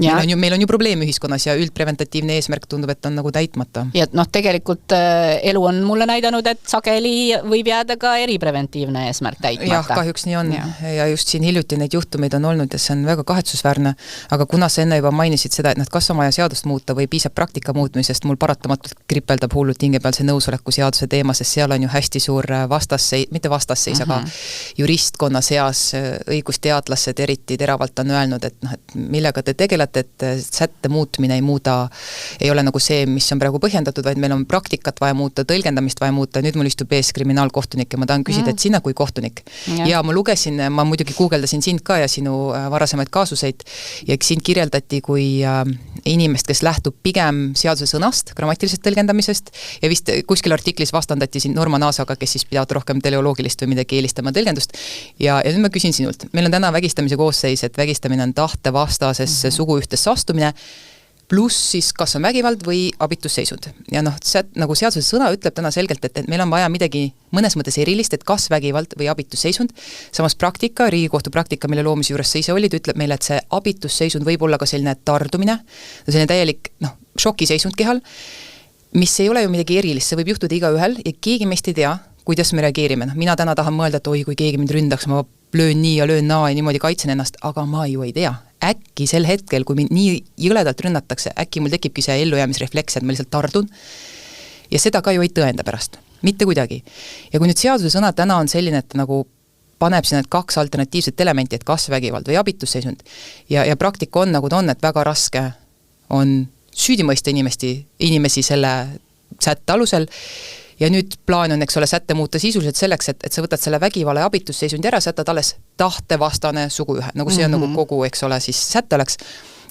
meil on ju probleem ühiskonnas ja üldpreventatiivne eesmärk tundub, et on nagu täitmata. Ja tegelikult elu on mulle näidanud, et sageli võib jääda ka eripreventiivne eesmärk täitmata. Jah, kahjuks nii on. Ja just siin hiljuti neid juhtumeid on olnud ja see on väga kahetsusväärne, aga kuna sa enne juba mainisid seda, et kas on vaja seadust muuta või piisab praktika muutmisest, mul paratamatult kripeldab hullult hinge peal see nõusoleku seaduse teema, sest seal on ju hästi suur mitte vastasseis, aga juristkonna seas õigusteadlased eriti teravalt on öelnud, et millega te tegelete, et sätte muutmine ei ole nagu see, mis on praegu põhjendatud, vaid meil on praktikat vaja muuta, tõlgendamist vaja muuta, nüüd mul istub ees kriminaalkohtunik ja ma tahan küsida, et sina kui kohtunik. Ja ma lugesin, ma muidugi guugeldasin sind ka ja sinu varasemaid kaasuseid ja sind kirjeldati kui inimest, kes lähtub pigem seaduse sõnast, grammatilisest tõlgendamisest ja vist kuskil artiklis vastandati sind Norman Aasaga, kes siis pidavad rohkem teleoloogilist või midagi eelistama tõlgendust. Ja nüüd ma küsin sinult, meil on täna vägistamise koosseis, et vägistamine on tahtevastasesse suguühtesse astumine, pluss siis kas on vägivald või abitusseisund. Ja nagu seaduse sõna ütleb täna selgelt, et meil on vaja midagi mõnes mõttes erilist, et kas vägivald või abitusseisund. Samas praktika, Riigikohtu praktika, mille loomise juures sa ise olid, ütleb meile, et see abitusseisund võib olla ka selline tardumine, selline täielik šokiseisund kehal, mis ei ole ju midagi erilist, see võib juhtuda igaühel ja keegi meist ei tea, kuidas me reageerime. Mina täna tahan mõelda, et kui keegi mind ründaks, ma löön nii ja löön naa ja niimoodi kaitsen ennast, aga ma ju ei tea. Äkki sel hetkel, kui mind nii jõledalt rünnatakse, äkki mul tekibki see ellujäämisrefleks, et ma lihtsalt tardun. Ja seda ka ju ei tõenda pärast. Mitte kuidagi. Ja kui nüüd seaduse sõna täna on selline, et nagu paneb siin need kaks alternatiivset elementi, et kas vägivald või abitusseisund. Ja praktika on nagu ta on, et väga raske on süüdi mõista inimesi selle sätte alusel. Ja nüüd plaan on, eks ole, sätte muuta sisuliselt selleks, et sa võtad selle vägivalla ja abitusseisundi ära, sätad alles tahtevastane suguühe. Nagu see on nagu kogu, eks ole, siis sätte oleks.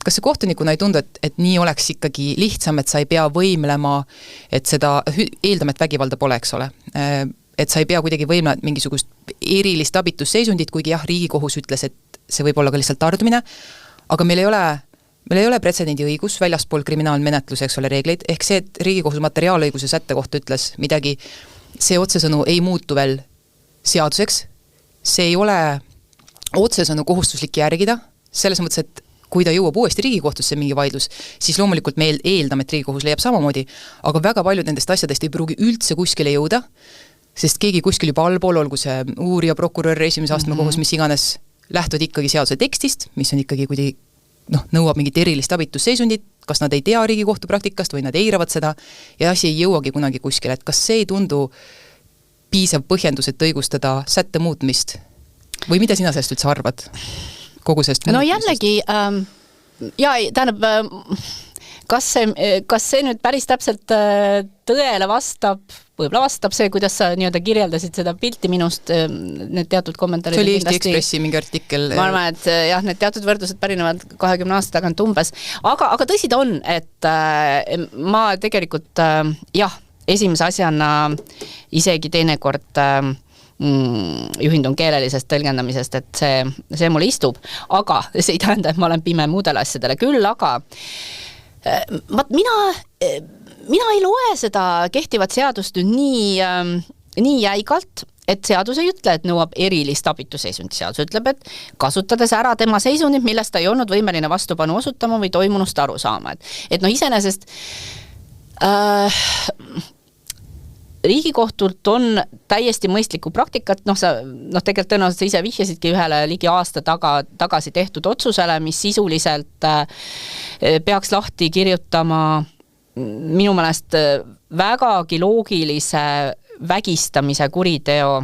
Kas see kohtunikuna ei tundu, et nii oleks ikkagi lihtsam, et sa ei pea võimlema, et seda eeldame, et vägivalda pole, eks ole. Et sa ei pea kuidagi võimlema mingisugust erilist abitusseisundit, kuigi jah, Riigikohus ütles, et see võib olla ka lihtsalt tardumine, aga meil ei ole pretsedendi õigus väljaspool kriminaalmenetluse, eks ole, reegleid, ehk see, et Riigikohus materiaalõiguse sätte kohta ütles midagi, see otsesõnu ei muutu veel seaduseks, see ei ole otsesõnu kohustuslik järgida, selles mõttes, et kui ta jõuab uuesti Riigikohtusse mingi vaidlus, siis loomulikult me eeldame, et Riigikohus leiab samamoodi, aga väga paljud nendest asjadest ei pruugi üldse kuskile jõuda, sest keegi kuskil juba allpool, olgu see uurija, prokurör, esimese astme kohus, mis iganes, lähtuvad ikkagi seaduse tekstist, mis on ikkagi kuidagi nõuab mingit erilist abitusseisundit, kas nad ei tea Riigikohtu praktikast või nad eiravad seda ja asi ei jõuagi kunagi kuskile, et kas see ei tundu piisav põhjendus, et õigustada sätte muutmist või mida sina sellest üldse arvad? kogu sellest no jällegi, tähendab, kas see nüüd päris täpselt tõele vastab, võib-olla vastab see, kuidas sa nii-öelda kirjeldasid seda pilti minust, need teatud kommentaarid. See oli Eesti Ekspressi mingi artikkel. Ma arvan, et jah, need teatud võrdlused pärinevad 20 aasta tagant umbes, aga tõsi ta on, et ma tegelikult esimese asjana isegi teinekord juhindun keelelisest tõlgendamisest, et see mulle istub, aga see ei tähenda, et ma olen pime muudele asjadele küll, aga mina ei loe seda kehtivat seadust nüüd nii jäigalt, et seadus ei ütle, et nõuab erilist abitusseisundi. Seadus ütleb, et kasutades ära tema seisundit, millest ta ei olnud võimeline vastupanu osutama või toimunust aru saama. Et iseenesest Riigikohtult on täiesti mõistlikku praktikat, tegelikult tõenäoliselt sa ise vihjasidki ühele ligi aasta tagasi tehtud otsusele, mis sisuliselt peaks lahti kirjutama minu meelest vägagi loogilise vägistamise kuriteo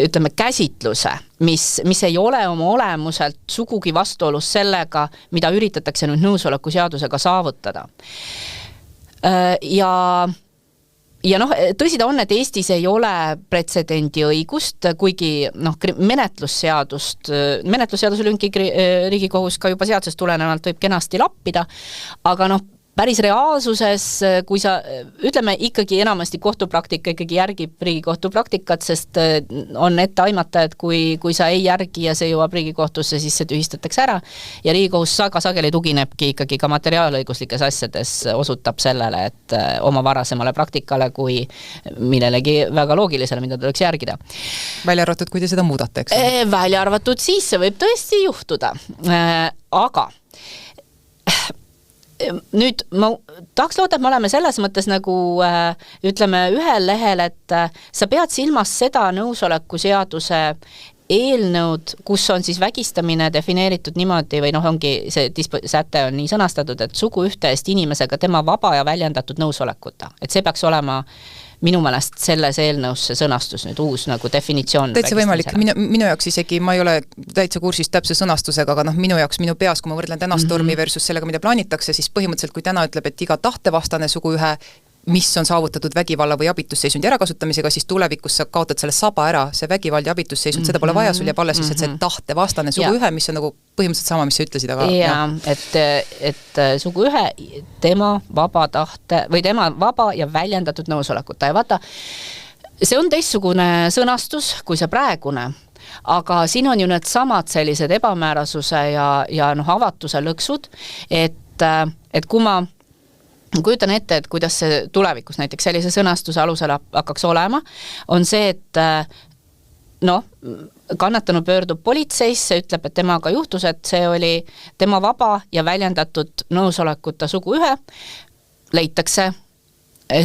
ütleme käsitluse, mis ei ole oma olemuselt sugugi vastuolus sellega, mida üritatakse nüüd nõusoleku seadusega saavutada. Ja tõsi ta on, et Eestis ei ole pretsedendi õigust, kuigi menetlusseaduse lünki Riigikohus ka juba seadusest tulenevalt võib kenasti lappida, aga päris reaalsuses, kui sa, ütleme ikkagi enamasti kohtupraktika ikkagi järgib Riigikohtu praktikat, sest on ette aimata, et kui sa ei järgi ja see jõuab Riigikohtusse, siis see tühistatakse ära ja Riigikohus väga sageli tuginebki ikkagi ka materiaalõiguslikes asjades osutab sellele, et oma varasemale praktikale kui millelegi väga loogilisele, mida tuleks järgida. Välja arvatud, kui te seda muudate, eks? Välja arvatud, siis see võib tõesti juhtuda, aga nüüd ma tahaks loota, et me oleme selles mõttes nagu ütleme ühel lehel, et sa pead silmas seda nõusoleku seaduse eelnõud, kus on siis vägistamine defineeritud niimoodi või ongi see säte on nii sõnastatud, et suguühte eest inimesega tema vaba ja väljendatud nõusolekuta. Et see peaks olema minu meelest selles eelnõus see sõnastus nüüd uus nagu definitsioon. Täitsa võimalik, minu jaoks isegi ma ei ole täitsa kursis täpse sõnastusega, aga minu jaoks minu peas, kui ma võrdlen tänast tormi versus sellega, mida plaanitakse, siis põhimõtteliselt kui täna ütleb, et iga tahtevastane suguühe, mis on saavutatud vägivalla või abitusseisundi ärakasutamisega, siis tulevikus sa kaotad selle saba ära, see vägivald ja abitusseisund, seda pole vaja, sul jääb alles lihtsalt see tahtevastane suguühe, mis on nagu põhimõtteliselt sama, mis sa ütlesid, aga et suguühe tema vaba tahte või tema vaba ja väljendatud nõusolekuta ja vaata, see on teistsugune sõnastus kui see praegune, aga siin on ju need samad sellised ebamäärasuse ja avatuse lõksud, et kui ma kujutan ette, et kuidas see tulevikus näiteks sellise sõnastuse alusel hakkaks olema, on see, et kannatanu pöördub politseisse, ütleb, et temaga juhtus, et see oli tema vaba ja väljendatud nõusolekuta suguühe, leitakse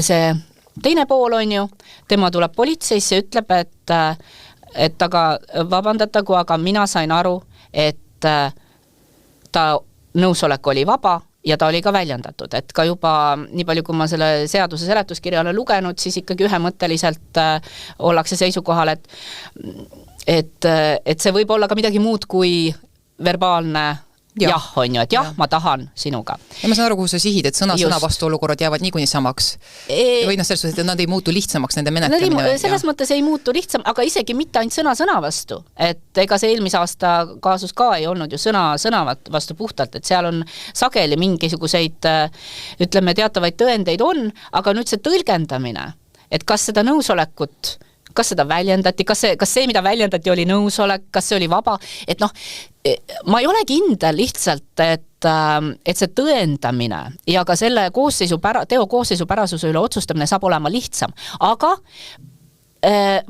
see teine pool on ju, tema tuleb politseisse, ütleb, et aga vabandatagu, aga mina sain aru, et ta nõusolek oli vaba, ja ta oli ka väljendatud, et ka juba nii palju, kui ma selle seaduse seletuskirja olen lugenud, siis ikkagi ühemõtteliselt ollakse seisukohal, et see võib olla ka midagi muud kui verbaalne jah on ju, et ma tahan sinuga. Ja ma saan aru, kuhu sa sihid, et sõna vastu olukorrad jäävad niikuinii samaks. Või selles suhtes, et nad ei muutu lihtsamaks nende menetlemine. Selles mõttes ei muutu lihtsam, aga isegi mitte ainult sõna vastu. Et ega see eelmise aasta kaasus ka ei olnud ju sõna vastu puhtalt, et seal on sageli mingisuguseid, ütleme, teatavaid tõendeid on, aga nüüd see tõlgendamine, et kas seda nõusolekut, kas seda väljendati, kas see, mida väljendati, oli nõusolek, kas see oli vaba, et ma ei ole kindel lihtsalt, et see tõendamine ja ka selle teo koosseisupärasuse üle otsustamine saab olema lihtsam, aga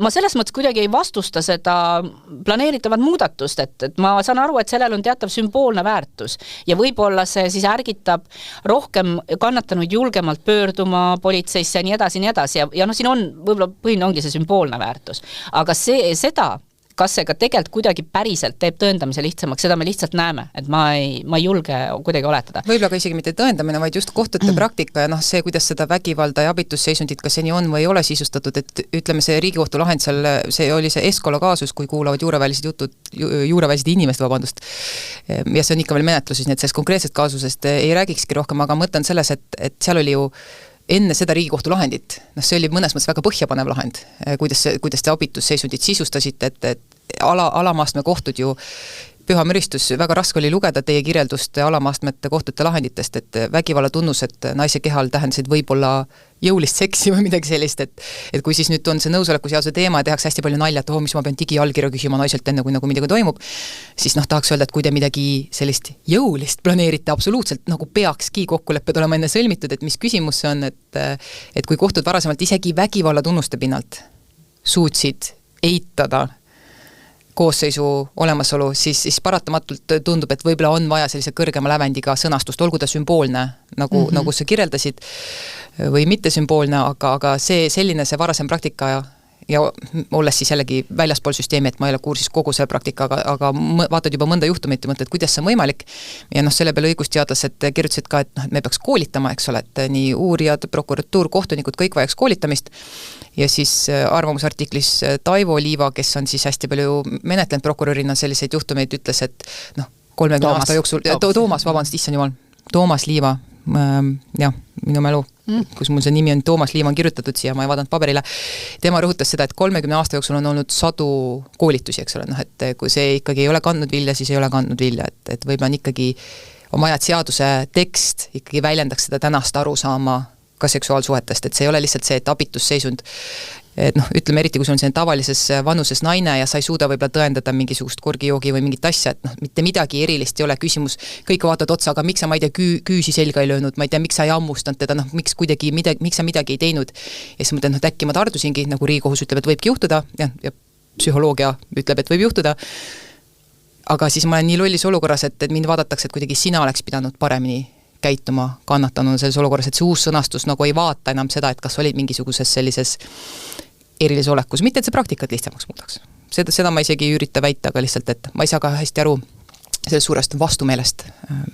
ma selles mõttes kuidagi ei vastusta seda planeeritavat muudatust, et ma saan aru, et sellel on teatav sümboolne väärtus ja võib-olla see siis ärgitab rohkem kannatanuid julgemalt pöörduma politseisse ja nii edasi ja siin on, võib-olla põhine ongi see sümboolne väärtus, aga seda kas see ka tegelikult kuidagi päriselt teeb tõendamise lihtsamaks, seda me lihtsalt näeme, et ma ei julge kuidagi oletada. Võib-olla ka isegi mitte tõendamine, vaid just kohtute praktika ja see, kuidas seda vägivalda ja abitusseisundit kas see nii on või ei ole sisustatud, et ütleme, see Riigikohtu lahend seal, see oli see Eskola kaasus, kui kuulavad juurevälised inimesed, vabandust. Ja see on ikka veel menetluses, nii et sellest konkreetsest kaasusest ei räägikski rohkem, aga mõtlen selles, et seal oli ju enne seda Riigikohtu lahendit, see oli mõnes mõttes väga põhjapanev lahend, kuidas te abitusseisundit sisustasite, et alamaastme kohtud ju püha müristus, väga raske oli lugeda teie kirjeldust alamaastmete kohtute lahenditest, et vägivalla tunnused naise kehal tähendasid võib-olla jõulist seksi või midagi sellist, et kui siis nüüd on see nõusolekuseaduse teema ja tehakse hästi palju nalja, et mis ma pean digiallkirja küsima naiselt enne, kui nagu midagi toimub, siis tahaks öelda, et kui te midagi sellist jõulist planeerite absoluutselt, nagu peakski kokkulepped olema enne sõlmitud, et mis küsimus see on, et kui kohtud varasemalt isegi vägivalla tunnuste pinnalt suutsid eitada koosseisu olemasolu, siis paratamatult tundub, et võib-olla on vaja sellise kõrgema lävendiga sõnastust, olgu ta sümboolne, nagu sa kirjeldasid, või mitte sümboolne, aga selline see varasem praktika ja olles siis jällegi väljaspool süsteemi, et ma ei ole kursis kogu selle praktika, aga vaatad juba mõnda juhtumit ja mõtled, kuidas see on võimalik. Ja selle peale õigusteadlased kirjutasid ka, et me peaks koolitama, eks ole, et nii uurijad, prokuratuur, kohtunikud, kõik vajaks koolitamist. Ja siis arvamusartiklis Taivo Liiva, kes on siis hästi palju menetlenud prokurörina selliseid juhtumeid, ütles, et 30 aasta jooksul, Toomas Liiva, jah, minu mälu, kus mul see nimi on Toomas Liiva on kirjutatud siia, ma ei vaadanud paberile, tema rõhutas seda, et 30 aasta jooksul on olnud sadu koolitusi, eks ole, et kui see ikkagi ei ole kandnud vilja, siis ei ole kandnud vilja, et võib-olla on ikkagi on vaja, et seaduse tekst ikkagi väljendaks seda tänast arusaama ka seksuaalsuhetest, et see ei ole lihtsalt see, et abitusseisund, et ütleme eriti, kui sul on selline tavalises vanuses naine ja sa ei suuda võib-olla tõendada mingisugust korgijoogi või mingit asja, et mitte midagi erilist ei ole küsimus, kõik vaatavad otsa, aga miks sa, ma ei tea, küüsi selga ei löönud, ma ei tea, miks sa ei ammustanud teda, miks sa midagi ei teinud. Ja siis mõtlen, äkki ma tardusingi, nagu Riigikohus ütleb, et võibki juhtuda ja psühholoogia ütleb, et võib juhtuda. Aga siis ma olen nii lollis olukorras, et mind vaadatakse, et kuidagi sina oleks pidanud paremini käituma kannatanuna selles olukorras, et see uus sõnastus nagu ei vaata enam seda, et kas olid mingisuguses sellises erilis olekus, mitte et see praktikat lihtsamaks muudaks. Seda ma isegi ei ürita väita, aga lihtsalt, et ma ei saa ka hästi aru sellest suurest vastumeelest,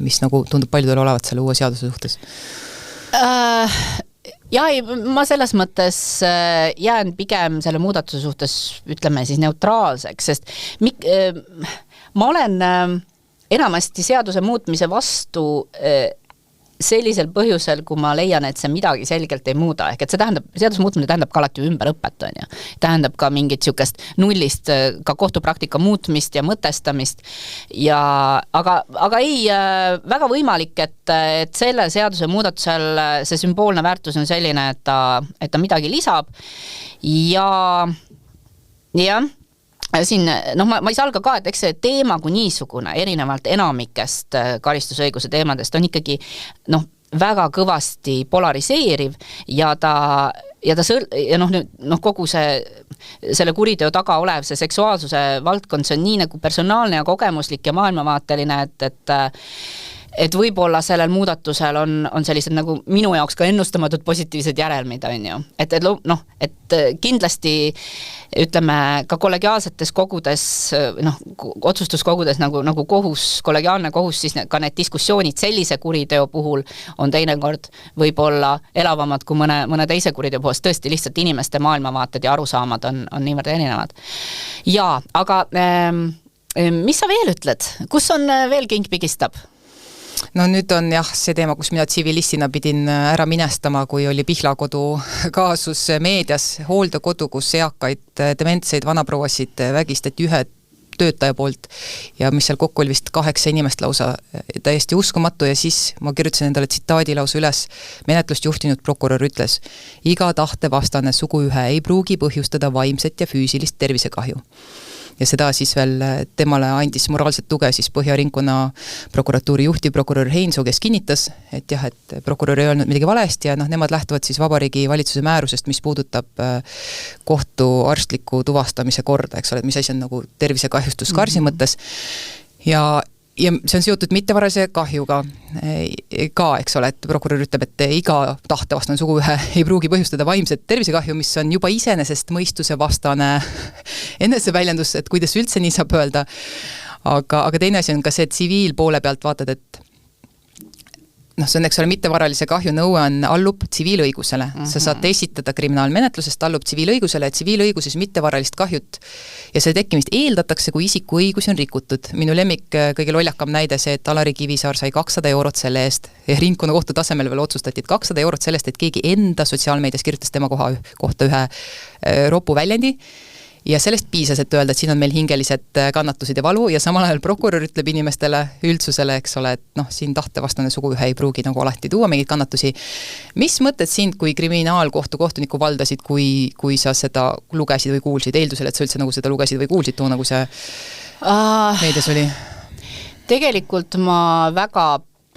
mis nagu tundub paljudel olevat selle uue seaduse suhtes. Ma selles mõttes jään pigem selle muudatuse suhtes, ütleme siis neutraalseks, sest ma olen enamasti seaduse muutmise vastu sellisel põhjusel, kui ma leian, et see midagi selgelt ei muuda, ehk et see tähendab, seaduse muutmine tähendab ka alati ümberõpet, on ju. Tähendab ka mingit sükest nullist ka kohtupraktika muutmist ja mõtestamist, aga ei, väga võimalik, et selle seaduse muudatusel see sümboolne väärtus on selline, et ta midagi lisab ja siin, ma ei salga ka, et eks see teema kui niisugune, erinevalt enamikest karistusõiguse teemadest on ikkagi väga kõvasti polariseeriv ja kogu selle kuriteo taga olev see seksuaalsuse valdkond, see on nii nagu personaalne ja kogemuslik ja maailmavaateline, et võib-olla sellel muudatusel on sellised nagu minu jaoks ka ennustamatud positiivsed järelmid, on ju. Et kindlasti ütleme ka kollegiaalsetes kogudes, otsustuskogudes nagu kohus, kollegiaalne kohus, siis ka need diskussioonid sellise kuriteo puhul on teinekord võib-olla elavamad kui mõne teise kuriteo puhul, tõesti lihtsalt inimeste maailmavaated ja arusaamad on niivõrd erinevad. Jaa, aga mis sa veel ütled? Kus on veel king pigistab? Nüüd on jah see teema, kus mina tsivilistina pidin ära minestama, kui oli Pihlakodu kaasus meedias, hooldekodu, kus eakaid dementseid vanaprouasid vägistati ühe töötaja poolt ja mis seal kokku oli vist 8 inimest lausa, täiesti uskumatu ja siis ma kirjutasin endale tsitaadi lausa üles, menetlust juhtinud prokurör ütles, iga tahtevastane suguühe ei pruugi põhjustada vaimset ja füüsilist tervisekahju. Ja seda siis veel temale andis moraalset tuge siis Põhja-Ringkonna prokuratuuri juhtivprokurör Heinso, kes kinnitas, et jah, et prokurör ei olnud midagi valesti ja nemad lähtuvad siis Vabariigi valitsuse määrusest, mis puudutab kohtu arstliku tuvastamise korda, eks ole, et mis asi on nagu tervisekahjustus karsi mõttes. Ja ja see on seotud mittevaralise kahjuga ka, eks ole, et prokurör ütleb, et iga tahtevastane suguühe ei pruugi põhjustada vaimset tervisekahju, mis on juba iseenesest mõistuse vastane eneseväljendus, et kuidas üldse nii saab öelda. Aga teine asi on ka see tsiviilpoole pealt vaatad, et see on, eks ole, mittevaralise kahju nõue allub tsiviilõigusele. Sa saad esitada kriminaalmenetlusest, allub tsiviilõigusele, et tsiviilõiguses mittevaralist kahjut ja see tekkimist eeldatakse, kui isiku õigusi on rikutud. Minu lemmik, kõige lollakam näide see, et Alari Kivisaar sai 200 eurot selle eest ja ringkonnakohtu tasemel veel otsustati, et 200 eurot sellest, et keegi enda sotsiaalmeedias kirjutas tema kohta ühe ropu väljendi. Ja sellest piisas, et öelda, et siin on meil hingelised kannatused ja valu ja samal ajal prokurör ütleb inimestele, üldsusele, eks ole, et siin tahtevastane suguühe ei pruugi nagu alati tuua mingeid kannatusi. Mis mõtted sind kui kriminaalkohtu kohtuniku valdasid, kui sa seda lugesid või kuulsid, eeldusel, et sa üldse nagu seda lugesid või kuulsid toona, kui see meedias oli? Tegelikult ma väga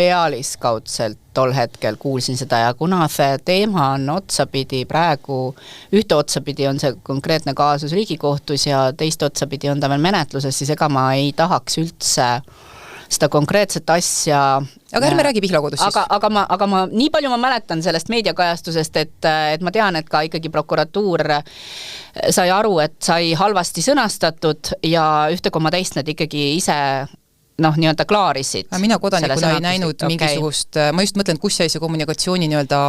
pealiskaudselt tol hetkel kuulsin seda ja kuna see teema on otsapidi praegu, ühte otsapidi on see konkreetne kaasus Riigikohtus ja teist otsapidi on ta veel menetluses, siis ega ma ei tahaks üldse seda konkreetset asja. Aga ärme räägi Pihlakodust siis. Aga ma nii palju ma mäletan sellest meediakajastusest, et ma tean, et ka ikkagi prokuratuur sai aru, et sai halvasti sõnastatud ja ühte koma teist need ikkagi ise nii-öelda klaarisid. Mina kodanikuna ei näinud mingisugust, ma just mõtlen, kus jäi see kommunikatsiooni nii-öelda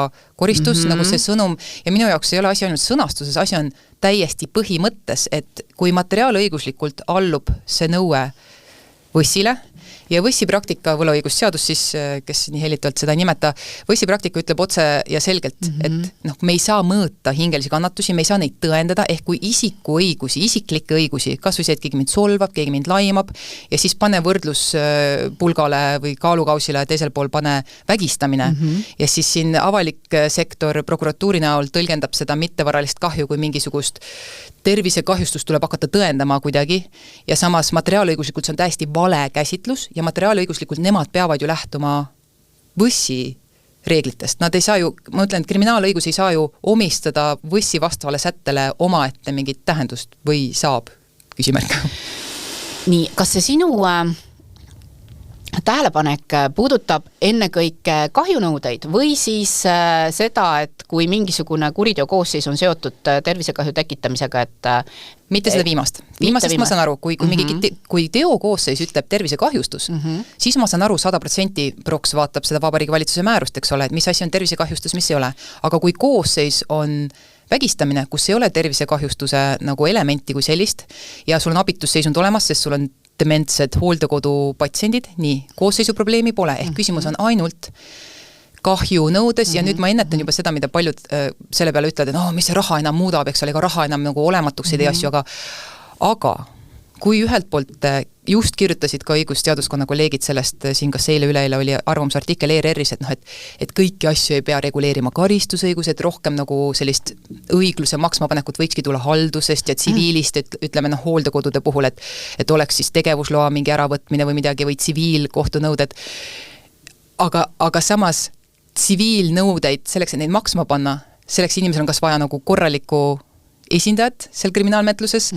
koristus, nagu see sõnum, ja minu jaoks ei ole asi ainult sõnastuses, asi on täiesti põhimõttes, et kui materiaalõiguslikult allub see nõue võssile, ja võssipraktika, võlaõigusseadus siis, kes nii helitavalt seda ei nimeta, võssipraktika ütleb otse ja selgelt, et me ei saa mõõta hingelisi kannatusi, me ei saa neid tõendada, ehk kui isiku õigusi, isiklikke õigusi, kas või see, et keegi mind solvab, keegi mind laimab, ja siis pane võrdlus pulgale või kaalukausile, teisel pool pane vägistamine. Ja siis siin avalik sektor prokuratuuri näol tõlgendab seda mittevaralist kahju, kui mingisugust tervisekahjustust tuleb hakata tõendama kuidagi, ja samas materiaalõiguslikult see on täiesti vale käsitlus ja materiaalõiguslikult nemad peavad ju lähtuma võssi reeglitest. Nad ei saa ju, ma ütlen, et kriminaalõigus ei saa ju omistada võssi vastavale sättele omaette mingit tähendust või saab, küsimärk. Nii, kas see sinu tähelepanek puudutab ennekõike kahjunõudeid või siis seda, et kui mingisugune kuriteokoosseis on seotud tervisekahju tekitamisega, et mitte seda viimast. Viimastest ma saan aru, kui teokoosseis ütleb tervisekahjustus, siis ma saan aru 100% proks vaatab seda Vabariigi Valitsuse määrust, eks ole, et mis asi on tervisekahjustus, mis ei ole. Aga kui koosseis on vägistamine, kus ei ole tervisekahjustuse nagu elementi kui sellist ja sul on abitusseisund olemas, sest sul on dementsed hooldekodu patsiendid, nii, koosseisu probleemi pole, ehk küsimus on ainult kahju nõudes ja nüüd ma ennetan juba seda, mida paljud selle peale ütlevad, et mis see raha enam muudab, eks ole, ega raha enam nagu olematuks ei tee asju, aga kui ühelt poolt just kirjutasid ka õigusteaduskonna kolleegid sellest, siin kas eile-üleeile oli arvamusartikkel ERR-is, et kõiki asju ei pea reguleerima karistusõigus, et rohkem nagu sellist õigluse maksmapanekut võikski tulla haldusest ja tsiviilist, et ütleme hooldekodude puhul, et oleks siis tegevusloa mingi äravõtmine või midagi või tsiviilkohtunõuded. Aga samas tsiviilnõudeid, selleks, et neid maksma panna, selleks inimesel on kas vaja nagu korralikku esindajad seal kriminaalmetluses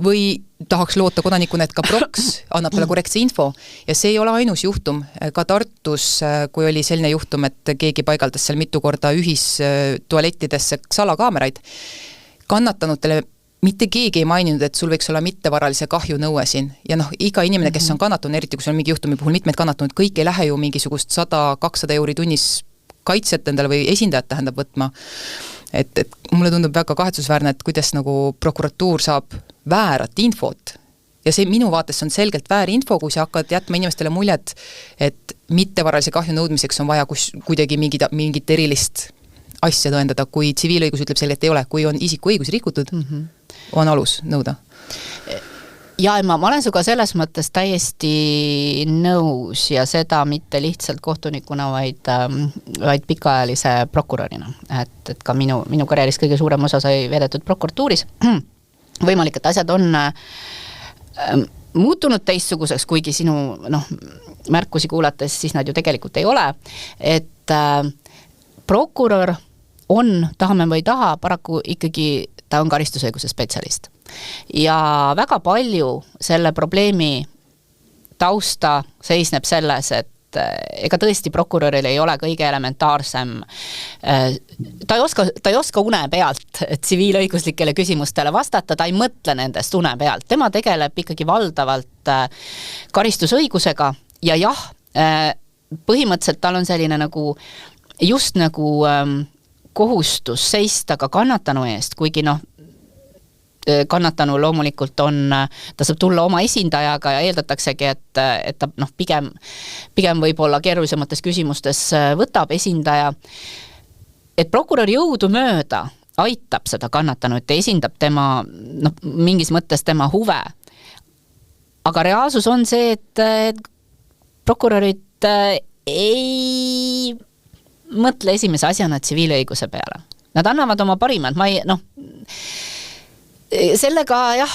või tahaks loota kodanikuna, et ka proks annab talle korrektse info ja see ei ole ainus juhtum. Ka Tartus, kui oli selline juhtum, et keegi paigaldas seal mitu korda ühistualettidesse salakaameraid, kannatanutele mitte keegi ei maininud, et sul võiks olla mittevaralise kahju nõue siin. Ja iga inimene, kes on kannatanud, eriti kui sul on mingi juhtumi puhul mitmed kannatanud, kõik ei lähe ju mingisugust 100-200 euri tunnis kaitset endale või esindajat tähendab võtma. Et mulle tundub väga kahetsusväärne, et kuidas nagu prokuratuur saab väärat infot. Ja see minu vaates on selgelt väär info, kui sa hakkad jätma inimestele muljet, et mittevaralise kahju nõudmiseks on vaja kuidagi mingit erilist asja tõendada, kui tsiviilõigus ütleb selgelt ei ole, kui on isiku õigus rikutud, on alus nõuda. Ja ma olen suga selles mõttes täiesti nõus ja seda mitte lihtsalt kohtunikuna, vaid pikaajalise prokurörina. Et ka minu karjääris kõige suurem osa sai veedetud prokuratuuris. Võimalik, et asjad on muutunud teistsuguseks, kuigi sinu märkusi kuulates, siis nad ju tegelikult ei ole. Et prokurör on, tahame või taha, paraku ikkagi ta on karistusõiguse spetsialist. Ja väga palju selle probleemi tausta seisneb selles, et ega tõesti prokuröril ei ole kõige elementaarsem, ta ei oska une pealt tsiviilõiguslikele küsimustele vastata, ta ei mõtle nendest une pealt, tema tegeleb ikkagi valdavalt karistusõigusega ja jah, põhimõtteliselt tal on selline nagu just nagu kohustus seista ka kannatanu eest, kuigi kannatanu loomulikult ta saab tulla oma esindajaga ja eeldataksegi, et ta pigem võib-olla keerulisemates küsimustes võtab esindaja, et prokurör jõudu mööda aitab seda kannatanu, et esindab tema, mingis mõttes tema huve. Aga reaalsus on see, et prokurörid ei mõtle esimese asjana tsiviilõiguse peale. Nad annavad oma parimad, sellega jah,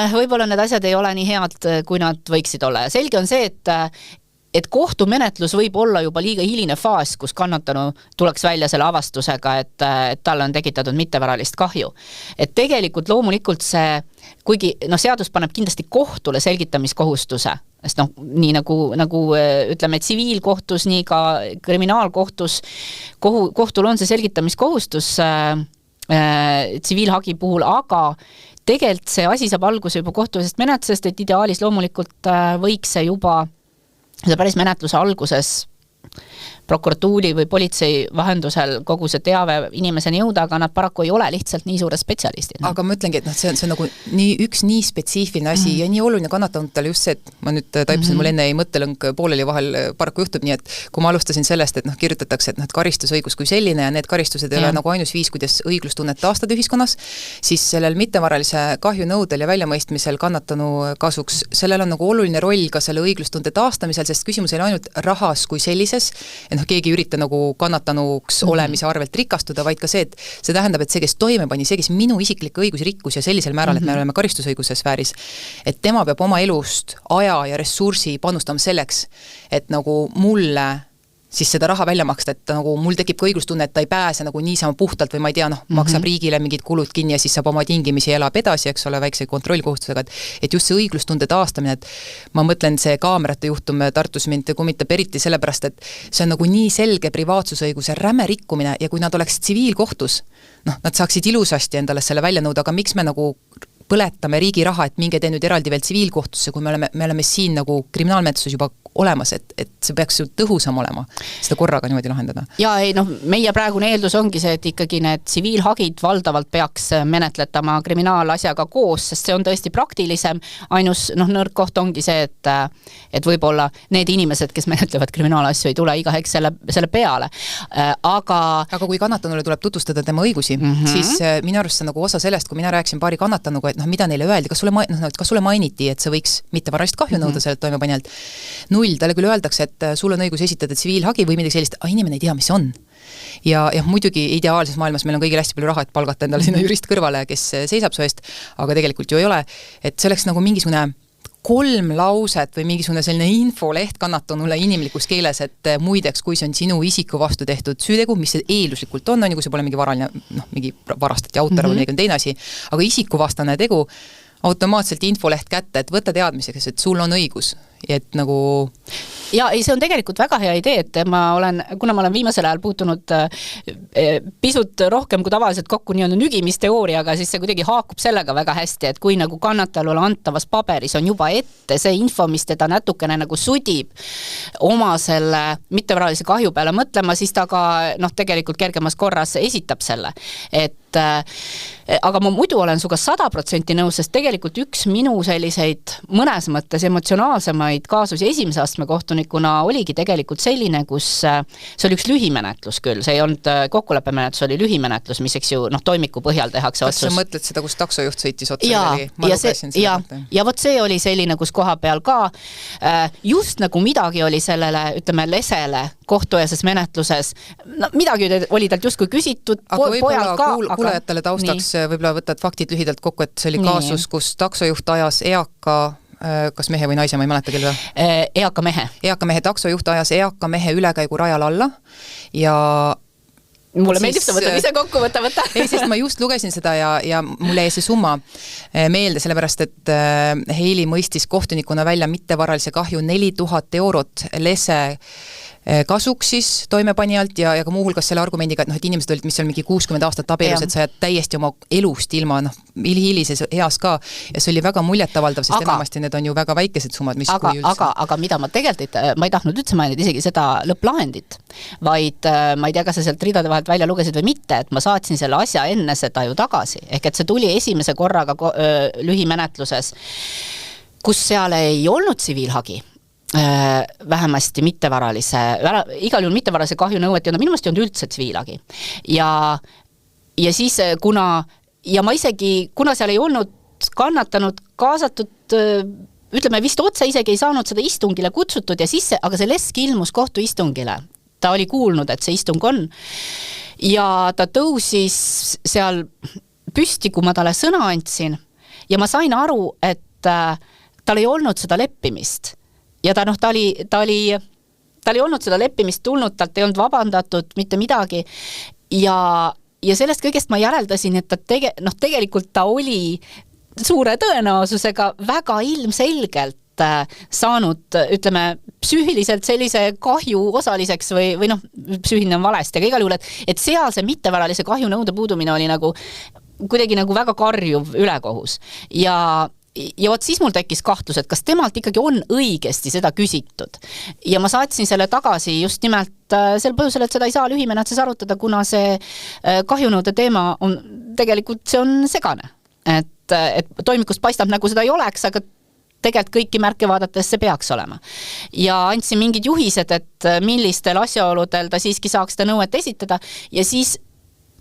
võib-olla need asjad ei ole nii head, kui nad võiksid olla. Ja selge on see, et kohtumenetlus võib olla juba liiga hiline faas, kus kannatanu tuleks välja selle avastusega, et talle on tekitatud mittevaralist kahju. Et tegelikult loomulikult see, kuigi seadus paneb kindlasti kohtule selgitamiskohustuse, sest nii nagu ütleme, tsiviilkohtus, nii ka kriminaalkohtus, kohtul on see selgitamiskohustus tsiviilhagi puhul, aga tegelikult see asi saab alguse juba kohtulisest menetlusest, et ideaalis loomulikult võiks see juba päris menetluse alguses prokuratuuri või politsei vahendusel kogu see teave inimeseni jõuda, aga nad paraku ei ole lihtsalt nii suure spetsialistid. Aga ma ütlengi, et see on nagu üks nii spetsiifiline asi ja nii oluline kannatanutele just see, et ma nüüd taipasin, mul enne ei mõttelõng pooleli vahel paraku juhtub nii, et kui ma alustasin sellest, et kirjutatakse, et karistusõigus kui selline ja need karistused ei ole nagu ainus viis, kuidas õiglustunnet taastada ühiskonnas, siis sellel mittevaralise kahju nõudel ja väljamõistmisel kannatanu kasuks, sellel on nagu oluline roll ka selle õiglustunde taastamisel, sest küsimus ei ole ainult rahas kui sellises, et keegi ei ürita nagu kannatanuks olemise arvelt rikastuda, vaid ka see, et see tähendab, et see, kes toime pani, see, kes minu isiklikke õigusi rikkus ja sellisel määral, et me oleme karistusõiguse sfääris, et tema peab oma elust aja ja ressursi panustama selleks, et nagu mulle siis seda raha välja maksta, et nagu mul tekib ka õiglustunne, et ta ei pääse nagu niisama puhtalt või ma ei tea, maksab riigile mingid kulud kinni ja siis saab oma tingimisi elab edasi, eks ole, väikse kontrollkohustusega, et just see õiglustunde taastamine, et ma mõtlen, see kaamerate juhtum Tartus mind kummitab eriti sellepärast, et see on nagu nii selge privaatsusõiguse räme rikkumine ja kui nad oleks tsiviilkohtus, nad saaksid ilusasti endale selle välja nõuda, aga miks me nagu põletame riigi raha, et minge tee nüüd eraldi veel tsiviilkohtusse, kui me oleme siin nagu kriminaalmenetluses juba olemas, et see peaks ju tõhusam olema, seda korraga niimoodi lahendada. Ja ei, meie praegune eeldus ongi see, et ikkagi need tsiviilhagid valdavalt peaks menetletama kriminaalasjaga koos, sest see on tõesti praktilisem, ainus nõrk koht ongi see, et võib-olla need inimesed, kes menetlevad kriminaalasju, ei tule igaheks selle peale. Aga kui kannatanule tuleb tutvustada tema õigusi, siis minu arust see nagu osa sellest, kui mina rääkisin paari kannatanuga, et mida neile öeldi, kas sulle mainiti, et see võiks mittevaralist kahju nõuda sellelt toimepanijalt. Talle küll öeldakse, et sul on õigus esitada tsiviilhagi või midagi sellist, inimene ei tea, mis see on. Ja muidugi ideaalses maailmas meil on kõigil hästi palju raha, et palgata endale sinna jurist kõrvale, kes seisab su eest, aga tegelikult ju ei ole. Et see oleks nagu mingisugune 3 lauset või mingisugune selline infoleht kannatanule inimlikus keeles, et muideks, kui see on sinu isiku vastu tehtud süütegu, mis see eelduslikult on, kui see pole mingi varaline, mingi varastati autor või mingi teine asi, aga isikuvastane tegu, automaatselt infoleht kätte, et võtta teadmiseks, et sul on õigus. Et nagu ja ei, see on tegelikult väga hea idee, et kuna ma olen viimasel ajal puutunud pisut rohkem kui tavaliselt kokku nii-öelda nügimisteooriaga, siis see kuidagi haakub sellega väga hästi, et kui nagu kannatanule antavas paberis on juba ette see info, mis teda natukene nagu sudib oma selle mittevaralise kahju peale mõtlema, siis ta ka tegelikult kergemas korras esitab selle. Aga ma muidu olen suga 100% nõus, sest tegelikult üks minu selliseid mõnes mõttes emotsionaalsemaid kaasusi esimese astme kohtunikuna oligi tegelikult selline, kus see oli üks lühimenetlus küll, see ei olnud kokkuleppemenetlus, oli lühimenetlus, mis eks ju toimiku põhjal tehakse otsus. Kas sa mõtled seda, kus taksojuht sõitis otsa? Ja vot see oli selline, kus koha peal ka just nagu midagi oli sellele, ütleme, lesele kohtueelses menetluses, midagi oli talt justkui küsitud, pojalt ka, kuulajatele taustaks võib-olla võtad faktid lühidalt kokku, et see oli kaasus, kus taksojuht ajas eaka, kas mehe või naise, ma ei mäleta küll Eaka mehe. Taksojuht ajas eaka mehe ülekäigu rajal alla ja mulle meeldib, sa võtad ise kokku, võta. Ei, sest ma just lugesin seda ja mulle jäi see summa meelde, sellepärast et Heili mõistis kohtunikuna välja mittevaralise kahju 4000 eurot lese kasuks siis toimepanijalt ja ka muuhulgas selle argumendiga, et inimesed olid, mis seal mingi 60 aastat abielus, et sa jääd täiesti oma elust ilma, hilises eas ka, ja see oli väga muljetavaldav, sest enamasti need on ju väga väikesed summad, mis kui üldse. Aga mida ma tegelikult ma ei tahtnud üldse mainida isegi seda lõpplahendit, vaid ma ei tea, kas sa sealt ridade vahelt välja lugesid või mitte, et ma saatsin selle asja enne seda ju tagasi, ehk et see tuli esimese korraga lühimenetluses, kus seal ei olnud tsiviilhagi, vähemasti igal juhul mittevaralise kahju nõuet ja minu meelest ei olnud üldse tsiviilhagi. Ja siis ja ma isegi, kuna seal ei olnud kannatanud kaasatud, ütleme vist otse isegi ei saanud seda istungile kutsutud ja sisse, aga see lesk ilmus kohtuistungile. Ta oli kuulnud, et see istung on ja ta tõusis seal püsti, kui ma talle sõna andsin ja ma sain aru, et tal ei olnud seda leppimist. Ja ta oli olnud seda leppimist tulnud, talt ei olnud vabandatud mitte midagi ja sellest kõigest ma järeldasin, et ta tegelikult ta oli suure tõenäosusega väga ilmselgelt saanud, ütleme, psüühiliselt sellise kahju osaliseks või psüühiline on valesti, aga igal juhul, et seal see mittevaralise kahju nõude puudumine oli kuidagi väga karjuv ülekohus ja vot siis mul tekkis kahtlus, et kas temalt ikkagi on õigesti seda küsitud. Ja ma saatsin selle tagasi just nimelt sel põhjusel, et seda ei saa lühimenetluses arutada, kuna see kahjunõude teema on tegelikult, see on segane. Et toimikust paistab nagu seda ei oleks, aga tegelikult kõiki märke vaadates see peaks olema. Ja andsin mingid juhised, et millistel asjaoludel ta siiski saaks seda nõuet esitada ja siis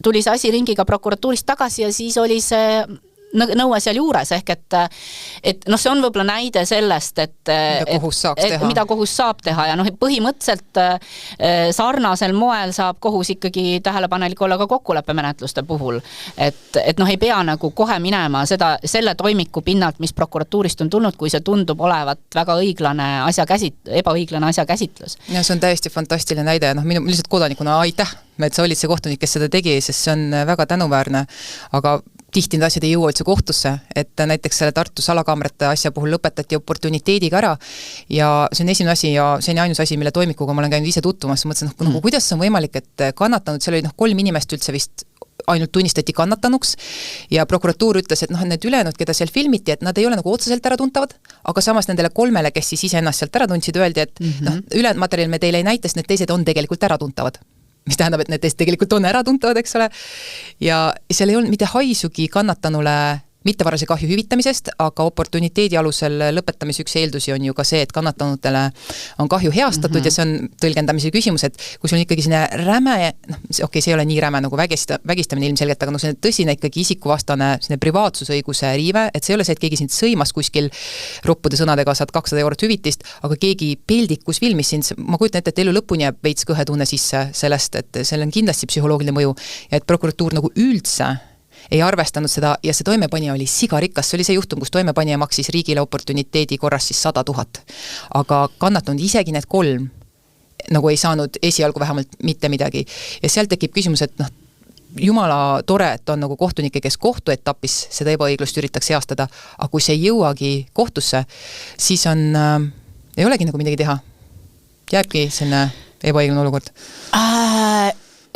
tuli see asi ringiga prokuratuurist tagasi ja siis oli see nõue seal juures, ehk et see on võib-olla näide sellest, mida kohus saab teha ja põhimõtteliselt sarnasel moel saab kohus ikkagi tähelepanelik olla ka kokkuleppemenetluste puhul, et ei pea kohe minema selle toimiku pinnalt, mis prokuratuurist on tulnud, kui see tundub olevat väga ebaõiglane asja käsitlus. Ja see on täiesti fantastiline näide, minu lihtsalt kodanikuna aitäh, et sa olid see kohtunik, kes seda tegi, sest see on väga tänuväärne, aga tihti need asjad ei jõua üldse kohtusse, et näiteks selle Tartu salakaamerate asja puhul lõpetati oportuniteediga ära ja see on esimene asi ja see on ainus asi, mille toimikuga ma olen käinud ise tutvumas, mõtlesin, kuidas see on võimalik, et kannatanud, seal oli 3 inimest üldse vist ainult tunnistati kannatanuks ja prokuratuur ütles, et need ülejäänud, keda seal filmiti, et nad ei ole otseselt ära tuntavad, aga samas nendele 3, kes siis ise ennast sealt ära tundsid, öeldi, et ülejäänud materjal me teile ei näita, sest need teised on tegelikult ära tuntavad. Mis tähendab, et need teist tegelikult on ära tuntavad, eks ole. Ja seal ei olnud mitte haisugi kannatanule mittevaralise kahju hüvitamisest, aga oportuniteedi alusel lõpetamise üks eeldusi on ju ka see, et kannatanutele on kahju heastatud ja see on tõlgendamise küsimus, et kui sul on ikkagi selline räme, see ei ole nii räme nagu vägistamine ilmselgelt, aga see on tõsine ikkagi isikuvastane privaatsusõiguse riive, et see ei ole see, et keegi sind sõimas kuskil roppude sõnadega, saad 200 eurot hüvitist, aga keegi peldikus filmis sind, ma kujutan ette, et elu lõpuni jääb veits kõhe tunne sisse sellest, et seal on kindlasti psühholoogiline mõju ja et prokuratuur üldse ei arvestanud seda ja see toimepanija oli sigarikas, see oli see juhtum, kus toimepanija maksis riigile oportuniteedi korras siis 100 000. Aga kannatanud isegi need 3 ei saanud esialgu vähemalt mitte midagi. Ja seal tekib küsimus, et jumala tore, et on kohtunikke, kes kohtuetapis seda ebaõiglust üritaks heastada, aga kui see ei jõuagi kohtusse, siis ei olegi midagi teha. Jääbki selline ebaõiglane olukord.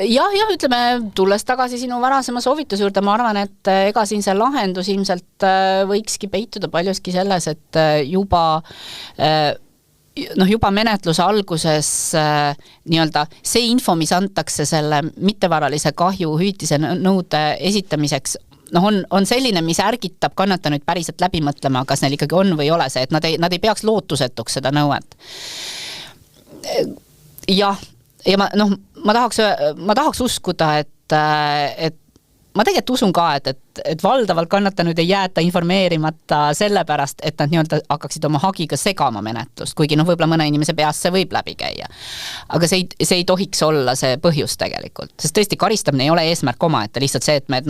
Jah, ütleme, tulles tagasi sinu varasema soovituse juurde, ma arvan, et ega siin see lahendus ilmselt võikski peituda paljuski selles, et juba menetluse alguses see info, mis antakse selle mittevaralise kahju hüvitise nõude esitamiseks, on selline, mis ärgitab kannatanuid päriselt läbi mõtlema, kas neil ikkagi on või ei ole see, et nad ei peaks lootusetuks seda nõuet. Ja ma tahaks uskuda, et ma tegelikult usun ka, et et valdavalt kannatanud ei jäeta informeerimata sellepärast, et nad nii-öelda hakkaksid oma hagiga segama menetlust, kuigi võib-olla mõne inimese peas see võib läbi käia. Aga see ei tohiks olla see põhjus tegelikult, sest tõesti karistamine ei ole eesmärk oma, et lihtsalt see, et me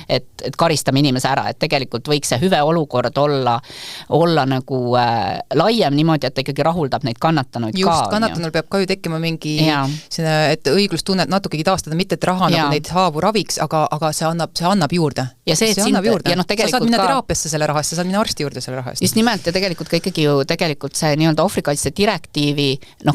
et karistame inimese ära, et tegelikult võiks see hüve olukord olla nagu laiem niimoodi, et ta ikkagi rahuldab neid kannatanuid just, ka. Just, kannatanul peab ka ju tekkima mingi selline, et õiglustunnet natukegi taastada, mitte et raha nagu neid haavu raviks, aga see annab juurde. Ja see annab juurde. Ja sa saad minna teraapiasse selle raha eest, sa saad minna arsti juurde selle raha eest. Just nimelt, ja tegelikult ka ikkagi ju tegelikult see nii-öelda ohvrikaitse direktiivi,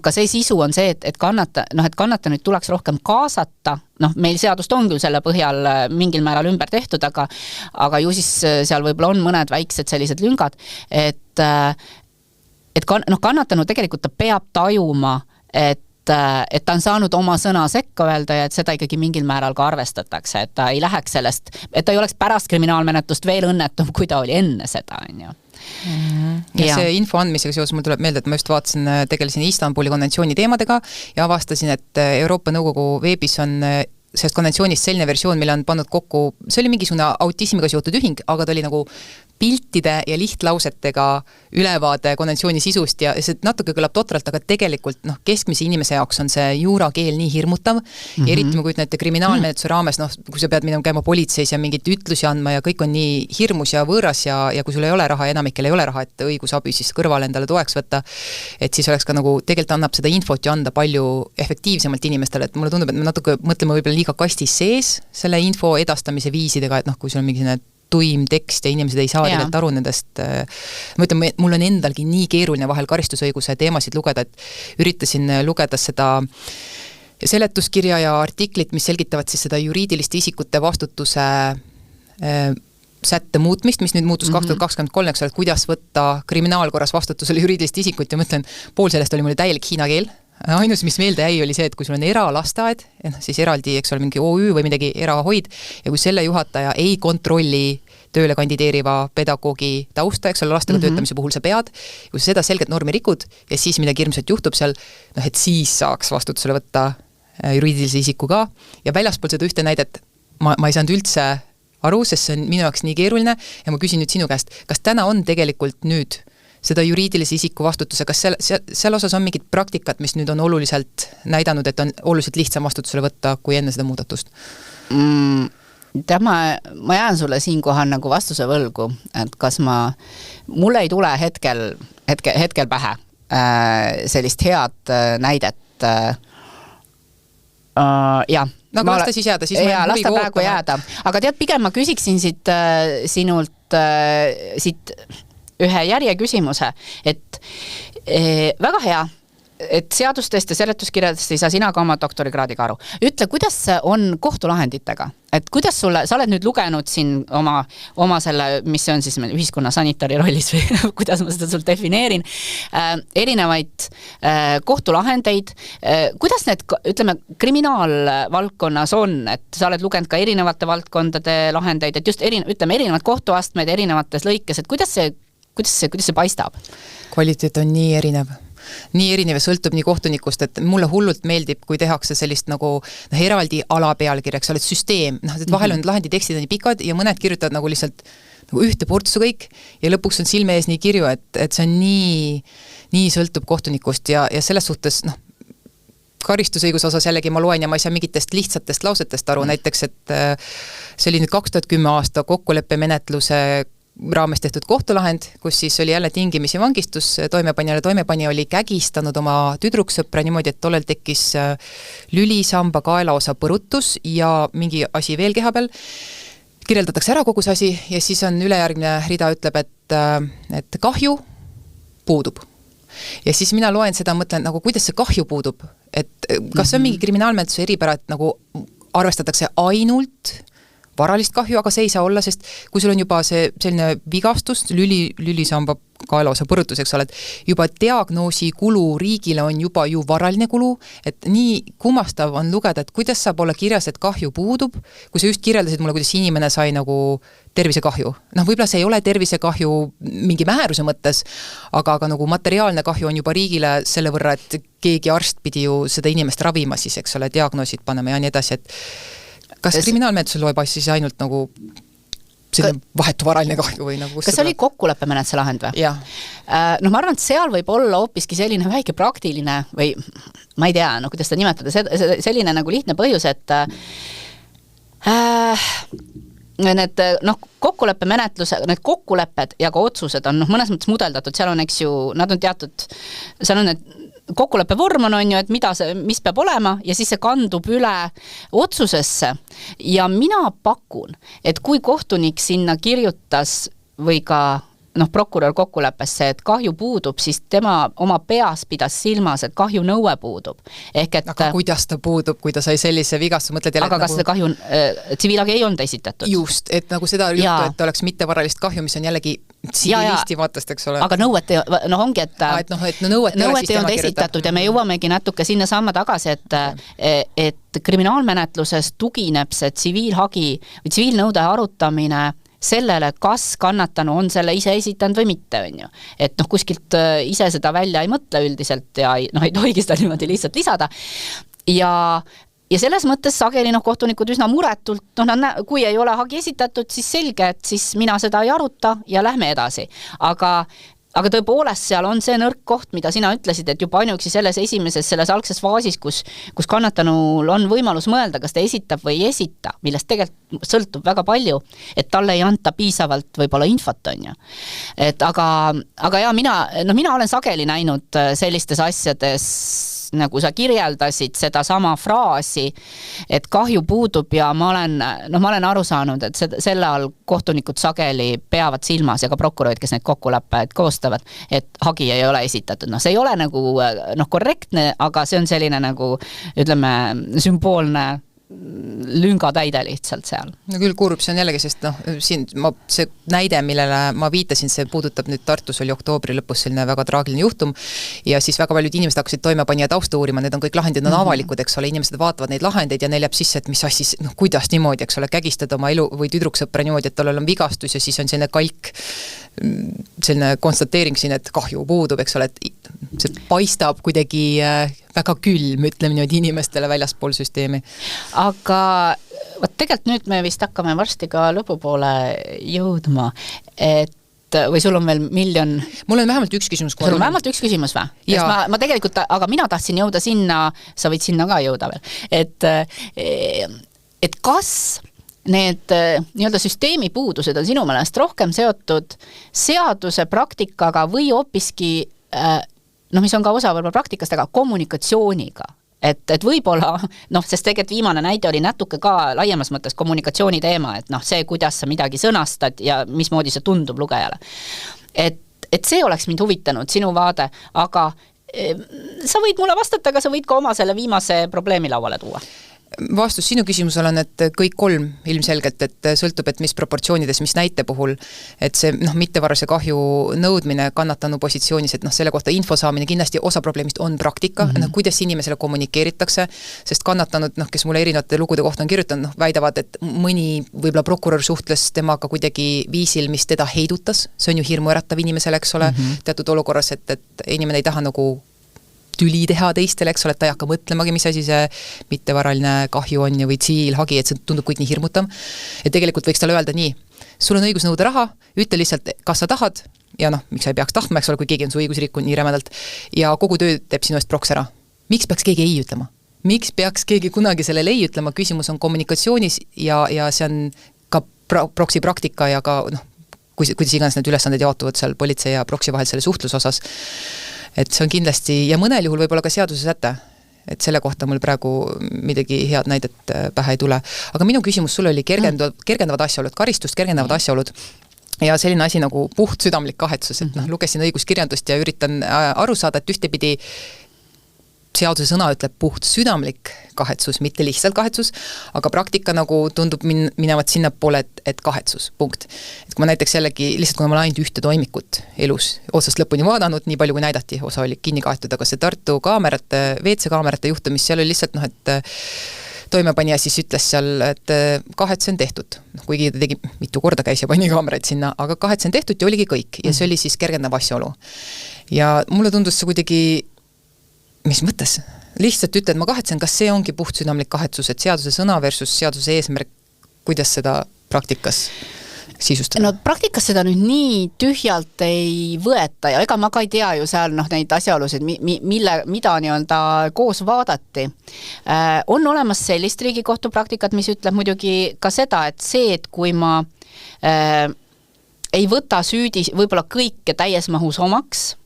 ka see sisu on see, et kannatanuid tuleks rohkem kaasata, meil seadust on küll selle põhjal mingil määral ümber tehtud, aga ju siis seal võib-olla on mõned väiksed sellised lüngad, et kannatanu tegelikult ta peab tajuma, et ta on saanud oma sõna sekka öelda ja et seda ikkagi mingil määral ka arvestatakse, et ta ei läheks sellest, et ta ei oleks pärast kriminaalmenetlust veel õnnetum, kui ta oli enne seda, on ju. Ja see info andmisega seoses mul tuleb meelde, et ma just tegelesin Istanbuli konventsiooni teemadega ja avastasin, et Euroopa Nõukogu veebis on sellest konventsioonist selline versioon, mille on pannud kokku, see oli mingisugune autismiga seotud ühing, aga ta oli nagu piltide ja lihtlausetega ülevaade konventsiooni sisust ja see natuke kõlab totralt, aga tegelikult keskmise inimese jaoks on see juurakeel nii hirmutav ja eriti ma kujutan ette kriminaalmenetluse raames, kui sa pead käima politseis ja mingit ütlusi andma ja kõik on nii hirmus ja võõras ja kui sul ei ole raha ja enamikel ei ole raha, et õigusabi siis kõrvale endale toeks võtta, et siis oleks ka tegelikult annab seda infot ju anda palju efektiivsemalt inimestele, et mulle tundub, et me natuke mõtleme võib-olla liiga kastis sees selle info edastamise viisidega, et kui sul on mingi tuim tekst ja inimesed ei saa tegelikult aru nendest. Ma ütlen, mul on endalgi nii keeruline vahel karistusõiguse teemasid lugeda, et üritasin lugeda seda seletuskirja ja artiklit, mis selgitavad siis seda juriidiliste isikute vastutuse sätte muutmist, mis nüüd muutus 2023, eks ole, kuidas võtta kriminaalkorras vastutusele juriidilist isikut ja mõtlen, pool sellest oli mulle täielik hiina keel. Ainus, mis meelde jäi, oli see, et kui sul on eralasteaed, siis eraldi, eks ole, mingi OÜ või midagi erahoid ja kui selle juhataja ei kontrolli tööle kandideeriva pedagoogi tausta, eks ole, lastega töötamise puhul sa pead, kui sa seda selgelt normi rikud ja siis midagi hirmsat juhtub seal, et siis saaks vastutusele võtta juriidilise isiku ka ja väljaspool seda ühte näidet ma ei saanud üldse aru, sest see on minu jaoks nii keeruline ja ma küsin nüüd sinu käest, kas täna on tegelikult nüüd seda juriidilise isiku vastutuse, kas seal osas on mingid praktikat, mis nüüd on oluliselt näidanud, et on oluliselt lihtsam vastutusele võtta kui enne seda muudatust? Ma jään sulle siinkohal nagu vastuse võlgu, et kas mul ei tule hetkel pähe sellist head näidet. Jah. No aga lasta siis jääda, siis ma jään lasta praegu jääda. Aga tead, pigem ma küsiksin sinult ühe järjeküsimuse, et väga hea, et seadustest ja seletuskirjadest ei saa sina ka oma doktorikraadiga aru. Ütle, kuidas on kohtulahenditega? Et kuidas sa oled nüüd lugenud siin oma selle, mis on siis ühiskonna sanitari rollis või kuidas ma seda sul defineerin, erinevaid kohtulahendeid, kuidas need, ütleme, kriminaalvaldkonnas on, et sa oled lugenud ka erinevate valdkondade lahendeid, et just erinevad kohtuastmed erinevates lõikes, et kuidas see paistab? Kvaliteet on nii erinev ja sõltub nii kohtunikust, et mulle hullult meeldib, kui tehakse sellist nagu eraldi alapealkirjaks, oled süsteem, et vahel on lahenditekstid nii pikad ja mõned kirjutavad nagu lihtsalt nagu ühte portsu kõik ja lõpuks on silme ees nii kirju, et see on nii sõltub kohtunikust ja selles suhtes karistusõiguse osas jällegi ma loen ja ma ei saa mingitest lihtsatest lausetest aru, näiteks, et see oli nüüd 2010 aasta kokkuleppemenetluse raames tehtud kohtulahend, kus siis oli jälle tingimisi vangistus toimepanija oli kägistanud oma tüdruksõpra niimoodi, et tollel tekkis lülisamba kaelaosa põrutus ja mingi asi veel keha peal. Kirjeldatakse ära kogu see asi ja siis on ülejärgmine rida ütleb, et kahju puudub. Ja siis mina loen seda, mõtlen, nagu kuidas see kahju puudub, et kas see on mingi kriminaalmenetluse eripära, et nagu arvestatakse ainult varalist kahju, aga see ei saa olla, sest kui sul on juba see selline vigastus, lülisamba kaelaosa põrutus, eks ole, et juba diagnoosi kulu riigile on juba ju varaline kulu, et nii kummastav on lugeda, et kuidas saab olla kirjas, et kahju puudub, kui sa just kirjeldasid mulle, kuidas inimene sai nagu tervisekahju. Võib-olla see ei ole tervisekahju mingi määruse mõttes, aga nagu materiaalne kahju on juba riigile selle võrra, et keegi arst pidi ju seda inimest ravima siis, eks ole, diagnoosid panema ja nii edasi, et kas kriminaalmenetluse loeb asja siis ainult nagu selline vahetu varaline kahju või nagu kas see oli kokkuleppemenetluse lahend või? Jah. Noh, ma arvan, et seal võib olla hoopiski selline väike praktiline või ma ei tea, no kuidas seda nimetada, selline nagu lihtne põhjus, et need kokkuleppemenetluse, need kokkulepped ja ka otsused on mõnes mõttes mudeldatud, seal on, eks ju, nad on teatud, seal on need kokkuleppe vorm on ju, et mis peab olema ja siis see kandub üle otsusesse ja mina pakun, et kui kohtunik sinna kirjutas või ka prokurör kokkuleppesse, et kahju puudub, siis tema oma peas pidas silmas, et kahju nõue puudub. Aga kuidas ta puudub, kui ta sai sellise vigastuse, mõtled jälle... Aga kas seda kahju tsiviilhagi ei olnud esitatud? Just, et nagu seda juttu, et oleks mittevaralist kahju, mis on jällegi tsiviilisti vaatast, eks ole. Aga nõuet ongi, et nõuet ei olnud esitatud ja me jõuamegi natuke sinna samma tagasi, et kriminaalmenetluses tugineb see tsiviilhagi või tsiviilnõude arutamine sellele, kas kannatanu on selle ise esitanud või mitte, on ju. Et kuskilt ise seda välja ei mõtle üldiselt ja ei tohigi seda niimoodi lihtsalt lisada. Ja selles mõttes sageli kohtunikud üsna muretult, kui ei ole hagi esitatud, siis selge, et siis mina seda ei aruta ja lähme edasi. Aga tõepoolest seal on see nõrk koht, mida sina ütlesid, et juba ainuüksi selles algses faasis, kus kannatanul on võimalus mõelda, kas ta esitab või ei esita, millest tegelikult sõltub väga palju, et talle ei anta piisavalt võib-olla infot, on ju. Aga ja mina olen sageli näinud sellistes asjades, nagu sa kirjeldasid seda sama fraasi, et kahju puudub ja ma olen aru saanud, et selle all kohtunikud sageli peavad silmas ja ka prokurörid, kes neid kokkuleppeid koostavad, et hagi ei ole esitatud. See ei ole nagu korrektne, aga see on selline nagu, ütleme, sümboolne lüngatäide lihtsalt seal. No küll kurb, see on jällegi, sest siin see näide, millele ma viitasin, see puudutab nüüd Tartus oli oktoobri lõpus selline väga traagiline juhtum ja siis väga paljud inimesed hakkasid toimepanija tausta uurima, need on kõik lahendid on avalikud, eks ole, inimesed vaatavad neid lahendeid ja neil jääb sisse, et mis asja, kuidas niimoodi, eks ole, kägistad oma elu või tüdruksõpra niimoodi, et tal on vigastus ja siis on selline kalk, selline konstateering siin, et kahju puudub, eks ole, et see paistab kuidagi väga külm, ütleme niimoodi inimestele väljaspool süsteemi. Aga tegelikult nüüd me vist hakkame varsti ka lõpupoole jõudma, et või sul on veel miljon... Mul on vähemalt üks küsimus. Sul on vähemalt üks küsimus või? Ma tegelikult, aga mina tahtsin jõuda sinna, sa võid sinna ka jõuda veel, et kas need nii-öelda süsteemi puudused on sinu meelest rohkem seotud seaduse praktikaga või hoopiski, mis on ka osa võib-olla praktikast, aga kommunikatsiooniga. Et võib-olla, sest tegelikult viimane näide oli natuke ka laiemas mõttes kommunikatsiooni teema, et see, kuidas sa midagi sõnastad ja mismoodi see tundub lugejale. Et see oleks mind huvitanud, sinu vaade, aga sa võid mulle vastata, aga sa võid ka oma selle viimase probleemi lauale tuua. Vastus sinu küsimusele on, et kõik kolm ilmselgelt, et sõltub, et mis proportsioonides, mis näite puhul, et see mittevarase kahju nõudmine kannatanu positsioonis, et selle kohta info saamine kindlasti osa probleemist on praktika, kuidas inimesele kommunikeeritakse, sest kannatanud, kes mulle erinevate lugude kohta on kirjutanud, väidavad, et mõni võib-olla prokurör suhtles temaga kuidagi viisil, mis teda heidutas, see on ju hirmu äratav inimesele, eks ole, teatud olukorras, et inimene ei taha nagu tüli teha teistele, eks ole, et ta ei hakka mõtlemagi, mis asi see mittevaraline kahju on või tsiviilhagi, et see tundub kõik nii hirmutav. Et tegelikult võiks talle öelda nii, sul on õigus nõuda raha, ütle lihtsalt, kas sa tahad, ja miks sa ei peaks tahtma, eks ole, kui keegi on su õigusrikkunud nii rämedalt, ja kogu töö teeb sinu eest proks ära. Miks peaks keegi ei ütlema? Miks peaks keegi kunagi sellele ei ütlema? Küsimus on kommunikatsioonis ja see on ka proksi praktika ja ka kuidas iganes need ülesanded jaotuvad seal politsei ja proksi vahel selle suhtluse osas. Et see on kindlasti, ja mõnel juhul võib-olla ka seaduse säte, et selle kohta mul praegu midagi head näidet pähe ei tule. Aga minu küsimus sulle oli kergendavad asjaolud, karistust kergendavad asjaolud ja selline asi nagu puht südamlik kahetsus, et lugesin õiguskirjandust ja üritan aru saada, et ühtepidi seaduse sõna ütleb puht südamlik kahetsus, mitte lihtsalt kahetsus, aga praktika nagu tundub minevat sinna poole, et kahetsus, punkt. Et kui ma näiteks jällegi, lihtsalt kui ma olen ainult ühte toimikut elus otsast lõpuni vaadanud, nii palju kui näidati, osa oli kinni kaetud, aga see Tartu kaamerate, WC kaamerate juhtumis, seal oli lihtsalt et toimepanija siis ütles seal, et kahetsen tehtud. Kuigi ta tegi mitu korda käis ja pani kaameraid sinna, aga kahetsen tehtud ja oligi kõik. Ja see oli siis kergendav asjaolu. Ja mulle tundus see kuidagi mis mõttes? Lihtsalt ütled, ma kahetsen, kas see ongi puht südamlik kahetsus, et seaduse sõna versus seaduse eesmärk, kuidas seda praktikas sisustada? No praktikas seda nüüd nii tühjalt ei võeta ja ega ma ka ei tea ju seal neid asjaolusid, mida nii-öelda koos vaadati. On olemas sellist Riigikohtu praktikat, mis ütleb muidugi ka seda, et see, et kui ma ei võta süüdi võib-olla kõike täies mahus omaks,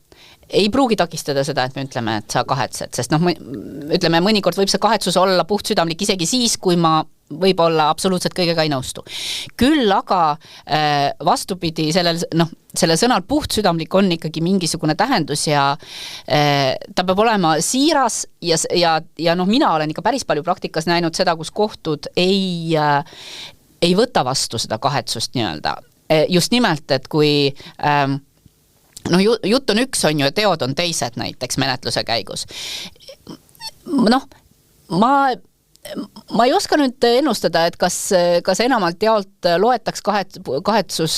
ei pruugi takistada seda, et me ütleme, et sa kahetsed, sest ütleme, mõnikord võib see kahetsus olla puhtsüdamlik isegi siis, kui ma võib-olla absoluutselt kõigega ei nõustu. Küll aga vastupidi, selle sõnal puhtsüdamlik on ikkagi mingisugune tähendus ja ta peab olema siiras ja mina olen ikka päris palju praktikas näinud seda, kus kohtud ei võta vastu seda kahetsust nii-öelda. Just nimelt, et kui jutt on üks, on ju, teod on teised näiteks menetluse käigus. Ma ei oska nüüd ennustada, et kas enamalt jaolt loetaks kahetsus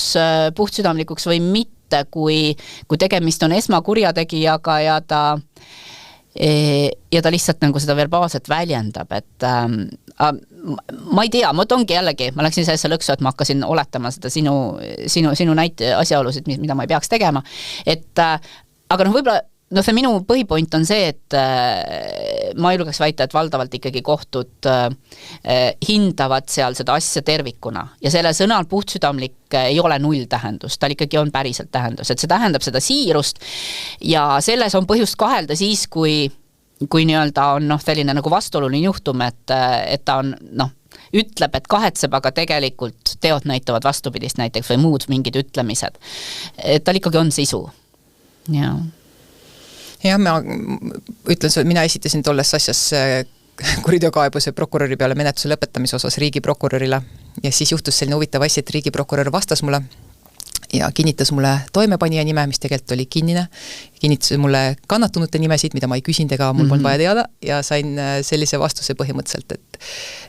puhtsüdamlikuks või mitte, kui tegemist on esmakurjategijaga ja ta lihtsalt nagu seda verbaalselt väljendab, et ma ei tea, ma läksin sellesse lõksu, et ma hakkasin oletama seda sinu näite asjaolusid, mida ma ei peaks tegema, aga võib-olla see minu põhipoint on see, et ma julgeks väita, et valdavalt ikkagi kohtud hindavad seal seda asja tervikuna ja selle sõnal puhtsüdamlik ei ole nulltähendus, tal ikkagi on päriselt tähendus, et see tähendab seda siirust ja selles on põhjust kahelda siis, kui nii-öelda on selline nagu vastuoluline juhtum, et ta on ütleb, et kahetseb, aga tegelikult teod näitavad vastupidist näiteks või muud mingid ütlemised. Et tal ikkagi on sisu. Jah, ma ütlen, mina esitasin tolles asjas kuriteokaebuse prokuröri peale menetluse lõpetamise osas riigiprokurörile ja siis juhtus selline huvitav asi, et riigiprokurör vastas mulle ja kinnitas mulle toimepanija nime, mis tegelikult oli kinnine, kinnitas mulle kannatunute nimesid, mida ma ei küsinud ega mul polnud vaja teada ja sain sellise vastuse põhimõtteliselt,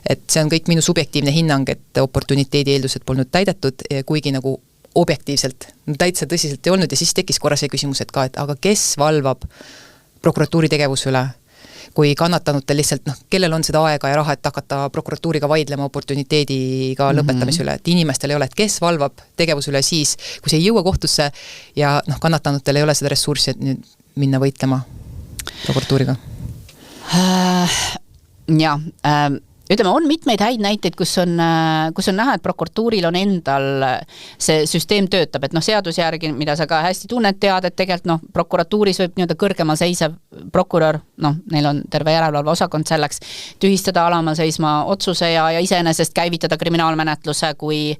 et see on kõik minu subjektiivne hinnang, et oportuniteedi eeldused polnud täidetud, kuigi nagu objektiivselt, täitsa tõsiselt ei olnud ja siis tekkis korra see küsimus, et ka, et aga kes valvab prokuratuuri tegevuse üle, kui kannatanutel lihtsalt, kellel on seda aega ja raha, et hakata prokuratuuriga vaidlema oportuniteediga lõpetamise üle, et inimestel ei ole, et kes valvab tegevuse üle siis, kui see ei jõua kohtusse ja kannatanutel ei ole seda ressurssi, et nüüd minna võitlema prokuratuuriga. Ütleme, on mitmeid häid näiteid, kus on näha, et prokuratuuril on endal see süsteem töötab, et seaduse järgi, mida sa ka hästi tunned, tead, et tegelikult prokuratuuris võib nii-öelda kõrgemal seisev prokurör, neil on terve järelevalve osakond selleks, tühistada alamal seisma otsuse ja iseenesest käivitada kriminaalmenetluse, kui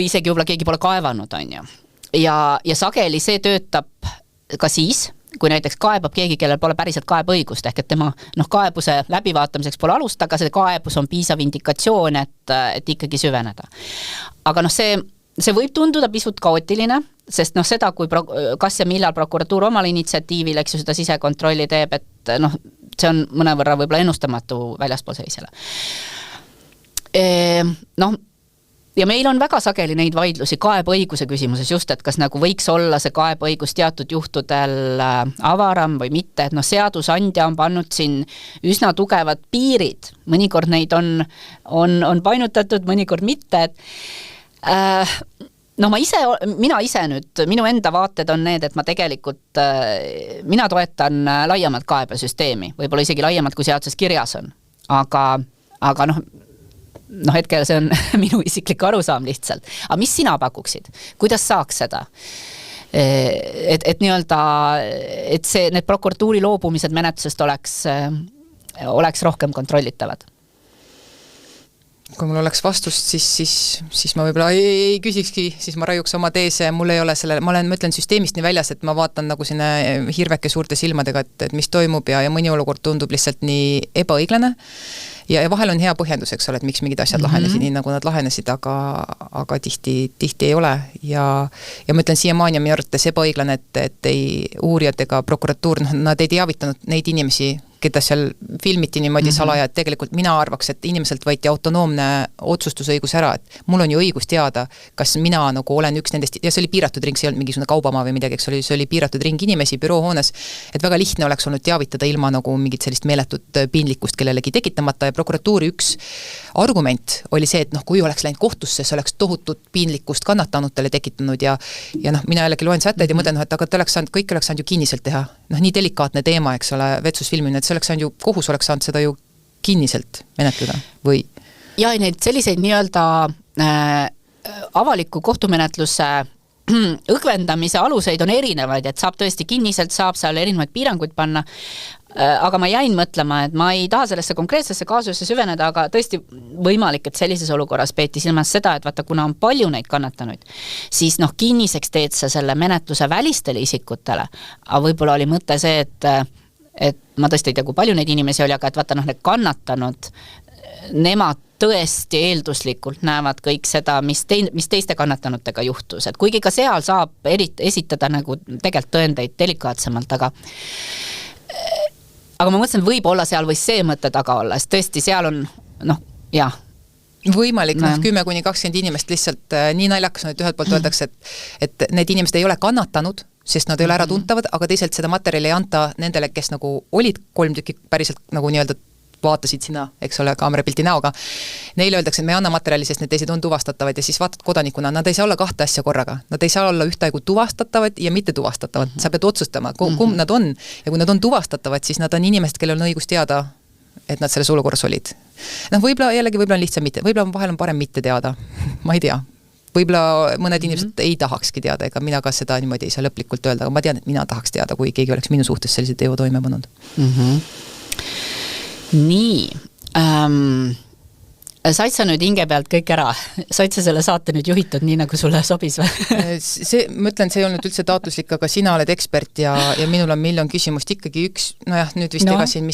isegi võib-olla keegi pole kaevanud, on ju. Ja sageli see töötab ka siis, kui näiteks kaebab keegi, kellel pole päriselt kaebõigust, ehk et tema kaebuse läbivaatamiseks pole alust, aga see kaebus on piisav indikatsioon, et ikkagi süveneda. Aga see võib tunduda pisut kaootiline, sest seda, kui kas ja millal prokuratuur omal initsiatiivil, eks ju seda sisekontrolli teeb, et see on mõnevõrra võib-olla ennustamatu väljaspool seisjale. Ja meil on väga sageli neid vaidlusi kaebõiguse küsimuses just, et kas võiks olla see kaebõigus teatud juhtudel avaram või mitte, et seadusandja on pannud siin üsna tugevad piirid, mõnikord neid on painutatud, mõnikord mitte, et mina ise nüüd, minu enda vaated on need, et ma tegelikult, mina toetan laiemalt kaebesüsteemi, võib-olla isegi laiemalt kui seaduses kirjas on, aga hetkel see on minu isiklik arusaam lihtsalt. Aga mis sina pakuksid? Kuidas saaks seda? Et nii-öelda, et need prokuratuuri loobumised menetlusest oleks rohkem kontrollitavad? Kui mul oleks vastust, siis ma võib-olla ei küsikski, siis ma raiuks oma teese, mul ei ole ma ütlen süsteemist nii väljas, et ma vaatan nagu sinna hirveke suurte silmadega, et mis toimub ja mõni olukord tundub lihtsalt nii ebaõiglane ja vahel on hea põhjendus, eks ole, et miks mingid asjad lahenesid nii, nagu nad lahenesid, aga tihti ei ole ja ma ütlen siiamaani minu arvates ebaõiglane, et ei uurijad ega prokuratuur, nad ei teavitanud neid inimesi, keda seal filmiti niimoodi salaja, et tegelikult mina arvaks, et inimeselt võeti autonoomne otsustusõigus ära, et mul on ju õigus teada, kas mina nagu olen üks nendest, ja see oli piiratud ring, see ei olnud mingisugune kaubamaa või midagi, eks oli, see oli piiratud ring inimesi büroohoones, et väga lihtne oleks olnud teavitada ilma nagu mingit sellist meeletut piinlikkust kellelegi tekitamata ja prokuratuuri üks argument oli see, et noh, kui oleks läinud kohtusse, see oleks tohutut piinlikkust kannatanutele tekitanud ja noh, mina jällegi loen sätteid ja mõtlen, et aga kõik oleks saanud ju kinniselt teha. Noh, nii delikaatne teema, eks ole, vetsus filmimine, et see oleks saanud ju, kohus oleks saanud seda ju kinniselt menetleda või? Ja neid selliseid nii-öelda avaliku kohtumenetluse õgvendamise aluseid on erinevaid, et saab tõesti kinniselt, saab seal erinevaid piiranguid panna, aga ma jäin mõtlema, et ma ei taha sellesse konkreetsesse kaasusse süveneda, aga tõesti võimalik, et sellises olukorras peeti silmas seda, et vaata, kuna on palju neid kannatanuid, siis noh, kinniseks teed sa selle menetluse välistele isikutele, aga võib-olla oli mõte see, et ma tõesti ei tea, kui palju neid inimesi oli, aga et vaata, noh, need kannatanud, nemad tõesti eelduslikult näevad kõik seda, mis teiste kannatanutega juhtus, et kuigi ka seal saab esitada nagu tegelikult tõendeid delikaatsemalt, aga ma mõtlesin, et võib-olla seal võis see mõte taga olla, sest tõesti seal on, noh, jah. Võimalik, 10-20 inimest lihtsalt nii naljakas on, et ühelt poolt öeldakse, et need inimesed ei ole kannatanud, sest nad ei ole ära tuntavad, aga teisalt seda materjali ei anta nendele, kes nagu olid 3 tükki päriselt nagu nii-öelda vaatasid sina, eks ole, kaamerapilti näoga. Neile öeldakse, et me ei anna materjali, sest need teised on tuvastatavad ja siis vaatad kodanikuna, nad ei saa olla 2 asja korraga. Nad ei saa olla ühtaegu tuvastatavad ja mitte tuvastatavad. Sa pead otsustama, kumb nad on. Ja kui nad on tuvastatavad, siis nad on inimesed, kellel on õigus teada, et nad selles olukorras olid. Noh, võib-olla on lihtsam mitte, võib-olla vahel on parem mitte teada. Ma ei tea. Võib-olla mõned inimesed ei tahakski teada, ega mina ka seda niimoodi ei saa lõplikult öelda, aga ma tean, et mina tahaks teada, kui keegi oleks minu suhtes sellise teo toime pannud. Nii, said sa nüüd hinge pealt kõik ära? Said sa selle saate nüüd juhitud nii, nagu sulle sobis või? Ma ütlen, see ei olnud üldse taotluslik, aga sina oled ekspert ja minul on miljon küsimust ikkagi üks, nojah, nüüd vist egasin,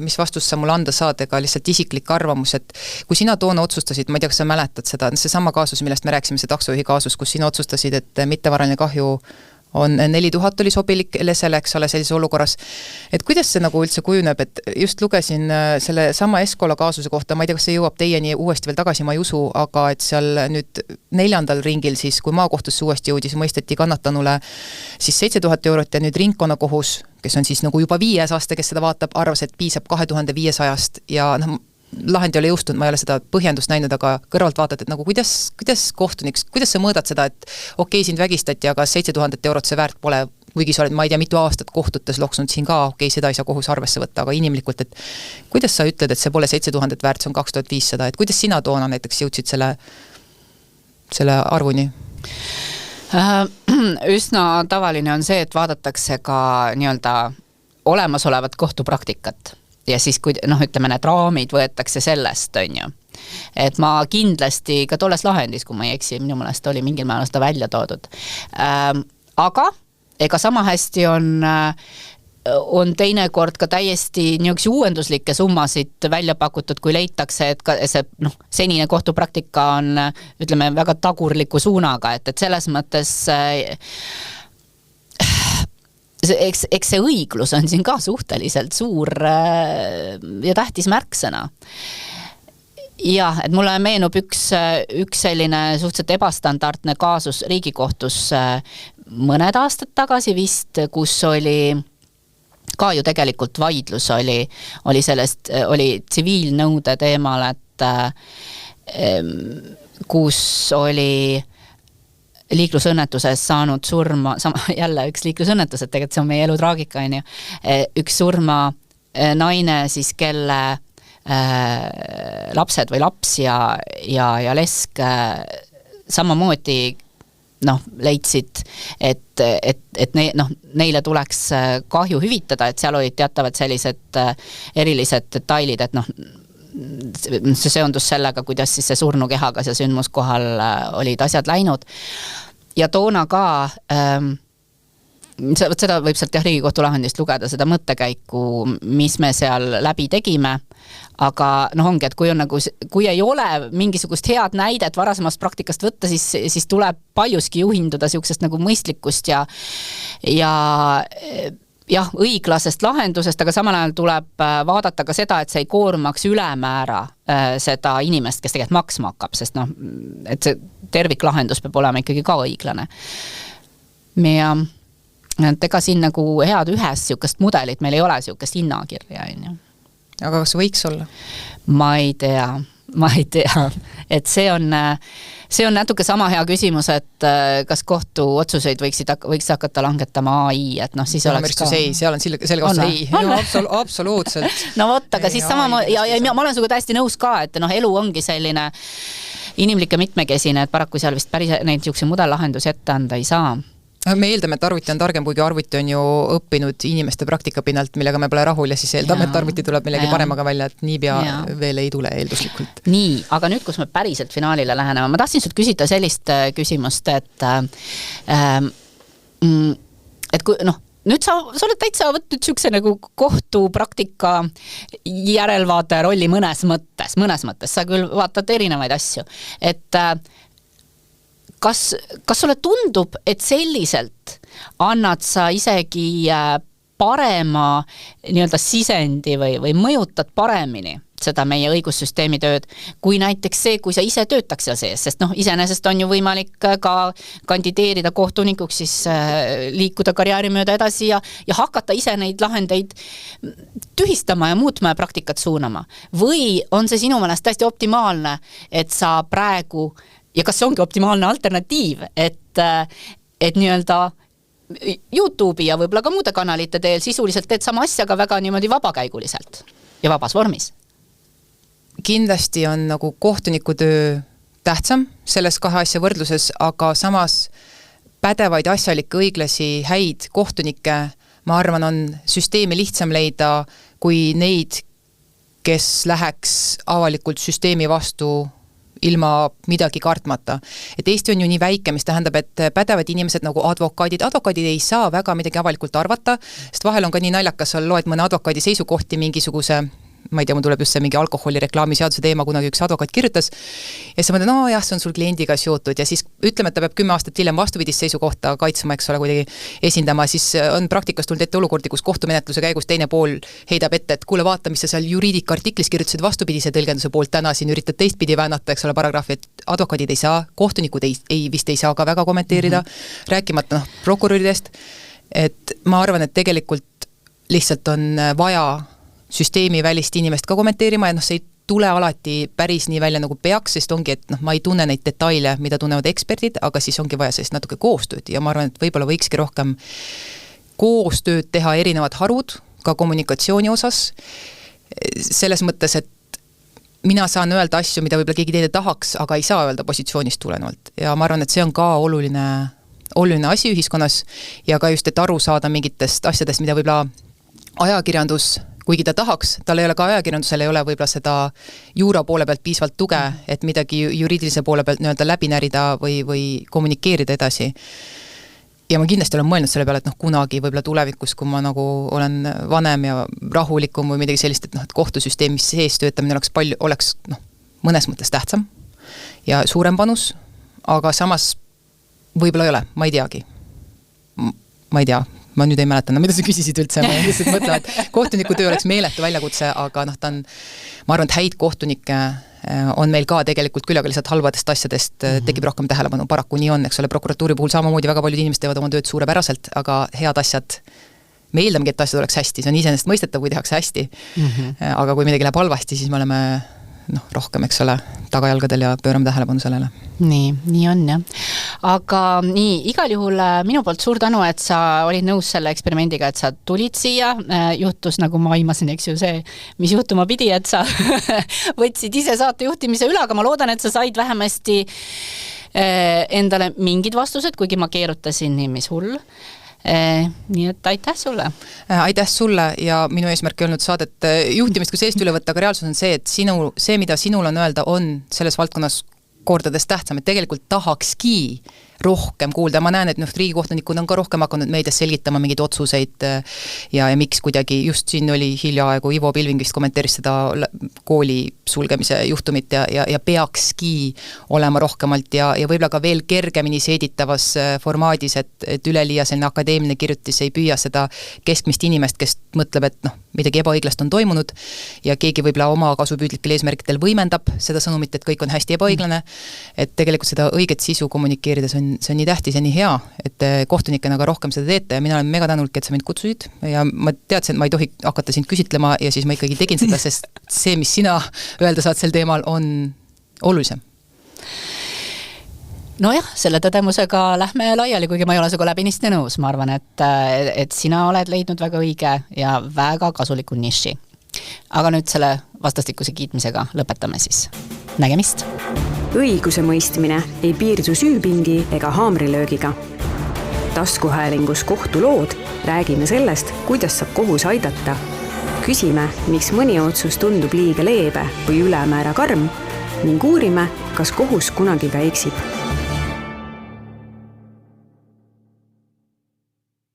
mis vastust sa mulle anda saad, ega lihtsalt isiklik arvamus, et kui sina toona otsustasid, ma ei tea, kas sa mäletad seda, see sama kaasus, millest me rääksime, see taksojuhi kaasus, kus sina otsustasid, et mittevaraline kahju on 4000 oli sobilik lesele, eks ole, sellises olukorras. Et kuidas see nagu üldse kujuneb, et just lugesin selle sama Eskola kaasuse kohta, ma ei tea, kas see jõuab teieni uuesti veel tagasi, ma ei usu, aga et seal nüüd 4. ringil siis, kui maakohtusse uuesti jõudis, mõisteti kannatanule siis 7000 eurot ja nüüd ringkonnakohus, kes on siis nagu juba 5. aasta, kes seda vaatab, arvas, et piisab 2500 ja noh, lahend ei ole jõustunud, ma ei ole seda põhjendust näinud, aga kõrvalt vaatad, et nagu kuidas kohtuniks, kuidas sa mõõdad seda, et okei, sind vägistati, aga 7000 eurot see väärt pole, kuigi sa oled, ma ei tea, mitu aastat kohtutes loksnud siin ka, okei, seda ei saa kohus arvesse võtta, aga inimlikult, et kuidas sa ütled, et see pole 7000 väärt, see on 2500, et kuidas sina toona näiteks jõudsid selle arvuni? Üsna tavaline on see, et vaadatakse ka nii-öelda olemasolevat kohtupraktikat. Ja siis, kui ütleme, need raamid võetakse sellest, on ju. Et ma kindlasti ka tolles lahendis, kui ma ei eksi, minu mõelest oli mingil määral seda välja toodud. Aga ega sama hästi on teinekord ka täiesti niisuguse uuenduslikke summasid välja pakutud, kui leitakse, et ka see senine kohtupraktika on, ütleme, väga tagurliku suunaga, et selles mõttes eks see õiglus on siin ka suhteliselt suur ja tähtis märksõna. Jah, et mulle meenub üks selline suhteliselt ebastandardne kaasus Riigikohtus mõned aastad tagasi vist, kus oli ka ju tegelikult vaidlus oli sellest, oli tsiviilnõude teemal, et kus oli liiklusõnnetuses saanud surma, jälle üks liiklusõnnetus, et tegelikult see on meie elu traagika, on ju. Üks surma naine siis, kelle lapsed või laps ja lesk samamoodi leidsid, et neile tuleks kahju hüvitada, et seal olid teatavad sellised erilised detailid, et see seondus sellega, kuidas siis see surnukehaga see sündmuskohal olid asjad läinud. Ja toona ka, seda võib sealt Riigikohtu lahendist lugeda, seda mõttekäiku, mis me seal läbi tegime, aga ongi, et kui ei ole mingisugust head näidet varasemast praktikast võtta, siis tuleb paljuski juhinduda siuksest nagu mõistlikkust ja jah, õiglasest lahendusest, aga samal ajal tuleb vaadata ka seda, et see ei koormaks ülemäära seda inimest, kes tegelikult maksma hakkab, sest noh, et see terviklahendus peab olema ikkagi ka õiglane. Ja et ega siin nagu head ühes sihukest mudelit, meil ei ole sihukest hinnakirja, on ju. Aga kas võiks olla? Ma ei tea, et see on natuke sama hea küsimus, et kas kohtuotsuseid võiks hakata langetama AI, et noh, siis oleks ka... Ei, seal on selge osa ei. Absoluutselt. No vot, aga siis sama, ja ma olen suga täiesti nõus ka, et noh, elu ongi selline inimlik ja mitmekesine, et paraku seal vist päris neid niisuguse mudellahendusi ette anda ei saa. Me eeldame, et arvuti on targem, kuigi arvuti on ju õppinud inimeste praktika pinnalt, millega me pole rahul ja siis eeldame, et arvuti tuleb millegi paremaga välja, et niipea veel ei tule eelduslikult. Nii, aga nüüd, kus me päriselt finaalile läheneme, ma tahtsin sult küsida sellist küsimust, et kui noh, nüüd sa oled täitsa võtnud niisuguse nagu kohtupraktika järelvaate rolli mõnes mõttes, sa küll vaatad erinevaid asju, et kas sulle tundub, et selliselt annad sa isegi parema nii-öelda sisendi või mõjutad paremini seda meie õigussüsteemi tööd, kui näiteks see, kui sa ise töötaks seal sees, sest noh, iseenesest on ju võimalik ka kandideerida kohtunikuks, siis liikuda karjääri mööda edasi ja hakata ise neid lahendeid tühistama ja muutma ja praktikat suunama. Või on see sinu meelest täiesti optimaalne, et sa praegu ja kas see ongi optimaalne alternatiiv, et nii-öelda YouTube'i ja võib-olla ka muude kanalite teel sisuliselt teed sama asja, aga väga niimoodi vabakäiguliselt ja vabas vormis? Kindlasti on nagu kohtunikutöö tähtsam selles kahe asja võrdluses, aga samas pädevaid asjalikke, õiglasi, häid kohtunikke, ma arvan, on süsteemi lihtsam leida kui neid, kes läheks avalikult süsteemi vastu ilma midagi kartmata. Et Eesti on ju nii väike, mis tähendab, et pädevad inimesed nagu advokaadid ei saa väga midagi avalikult arvata, sest vahel on ka nii naljakas, sa loed mõne advokaadi seisukohti mingisuguse, ma ei tea, mul tuleb just see mingi alkoholi reklaamiseaduse teema, kunagi üks advokaat kirjutas ja sa mõtled, no jah, see on sul kliendiga seotud ja siis ütleme, et ta peab 10 aastat hiljem vastupidist seisukohta kaitsma, eks ole, kuidagi esindama, siis on praktikas tulnud ette olukordi, kus kohtumenetluse käigus teine pool heidab ette, et kuule, vaata, mis sa seal juriidika artiklis kirjutasid vastupidise tõlgenduse poolt täna siin üritad teistpidi väänata, eks ole, paragrahvi, et advokaadid ei saa, kohtunikud vist ei saa ka väga kommenteerida, rääkimata prokuröridest, et ma arvan, et tegelikult lihtsalt on vaja süsteemi välist inimest ka kommenteerima ja see ei tule alati päris nii välja nagu peaks, sest ongi, et ma ei tunne neid detaile, mida tunnevad eksperdid, aga siis ongi vaja sellist natuke koostööd ja ma arvan, et võib-olla võikski rohkem koostööd teha erinevad harud ka kommunikatsiooni osas, selles mõttes, et mina saan öelda asju, mida võib-olla keegi teine tahaks, aga ei saa öelda positsioonist tulenevalt ja ma arvan, et see on ka oluline asi ühiskonnas ja ka just, et aru saada mingitest asjadest, mida võib-olla ajakirjandus, kuigi ta tahaks, tal ei ole ka ajakirjandusel ei ole võib-olla seda juura poole pealt piisvalt tuge, et midagi juriidilise poole pealt nii-öelda läbi närida või kommunikeerida edasi. Ja ma kindlasti olen mõelnud selle peale, et kunagi võib-olla tulevikus, kui ma nagu olen vanem ja rahulikum või midagi sellist, et kohtusüsteemis sees töötamine oleks mõnes mõttes tähtsam ja suurem panus, aga samas võib-olla ei ole, ma ei teagi. Ma ei tea. Ma nüüd ei mäleta, mida sa küsisid üldse, ma lihtsalt mõtlen, et kohtuniku töö oleks meeletu väljakutse, aga ta on, ma arvan, et häid kohtunikke on meil ka tegelikult küll, aga lihtsalt halvadest asjadest tekib rohkem tähelepanu, paraku nii on, eks ole, prokuratuuri puhul samamoodi väga paljud inimesed teevad oma tööd suurepäraselt, aga head asjad, me eeldamegi, et asjad oleks hästi, see on iseenesest mõistetav, kui tehakse hästi, aga kui midagi läheb halvasti, siis me oleme rohkem, eks ole, tagajalgadel ja pöörame tähelepanu sellele. Nii on, jah. Aga nii, igal juhul minu poolt suur tänu, et sa olid nõus selle eksperimendiga, et sa tulid siia, juhtus, nagu ma aimasin, eks ju, see, mis juhtuma pidi, et sa võtsid ise saate juhtimise üle, aga ma loodan, et sa said vähemasti endale mingid vastused, kuigi ma keerutasin nii, mis hull. Nii et aitäh sulle. Aitäh sulle ja minu eesmärk ei olnud saadet juhtimist kui seest üle võtta, aga reaalsus on see, et see, mida sinul on öelda, on selles valdkonnas kordades tähtsam, et tegelikult tahakski rohkem kuulda, ma näen, et riigikohtunikud on ka rohkem hakanud meedias selgitama mingeid otsuseid ja miks kuidagi, just siin oli hiljaaegu Ivo Pilving vist kommenteeris seda kooli sulgemise juhtumit ja peakski olema rohkemalt ja võib-olla ka veel kergemini seeditavas formaadis, et üleliia selline akadeemiline kirjutis ei püüa seda keskmist inimest, kes mõtleb, et midagi ebaõiglast on toimunud ja keegi võib-olla oma kasupüüdlikel eesmärkidel võimendab seda sõnumit, et kõik on hästi ebaõiglane, et tegelikult seda õiget sisu kommunikeerida, see on nii tähtis ja nii hea, et kohtunikena ka rohkem seda teete ja mina olen mega tänulik, et sa mind kutsusid ja ma teadsin, et ma ei tohi hakata sind küsitlema ja siis ma ikkagi tegin seda, sest see, mis sina öelda saad sel teemal, on olulisem. Nojah, selle tõdemusega lähme laiali, kuigi ma ei ole sinuga läbinisti nõus. Ma arvan, et sina oled leidnud väga õige ja väga kasuliku niši. Aga nüüd selle vastastikuse kiitmisega lõpetame siis. Nägemist! Õiguse mõistmine ei piirdu süüpingi ega haamrilöögiga. Taskuhäälingus kohtulood räägime sellest, kuidas saab kohus aidata. Küsime, miks mõni otsus tundub liiga leebe või ülemäära karm ning uurime, kas kohus kunagi ka eksib.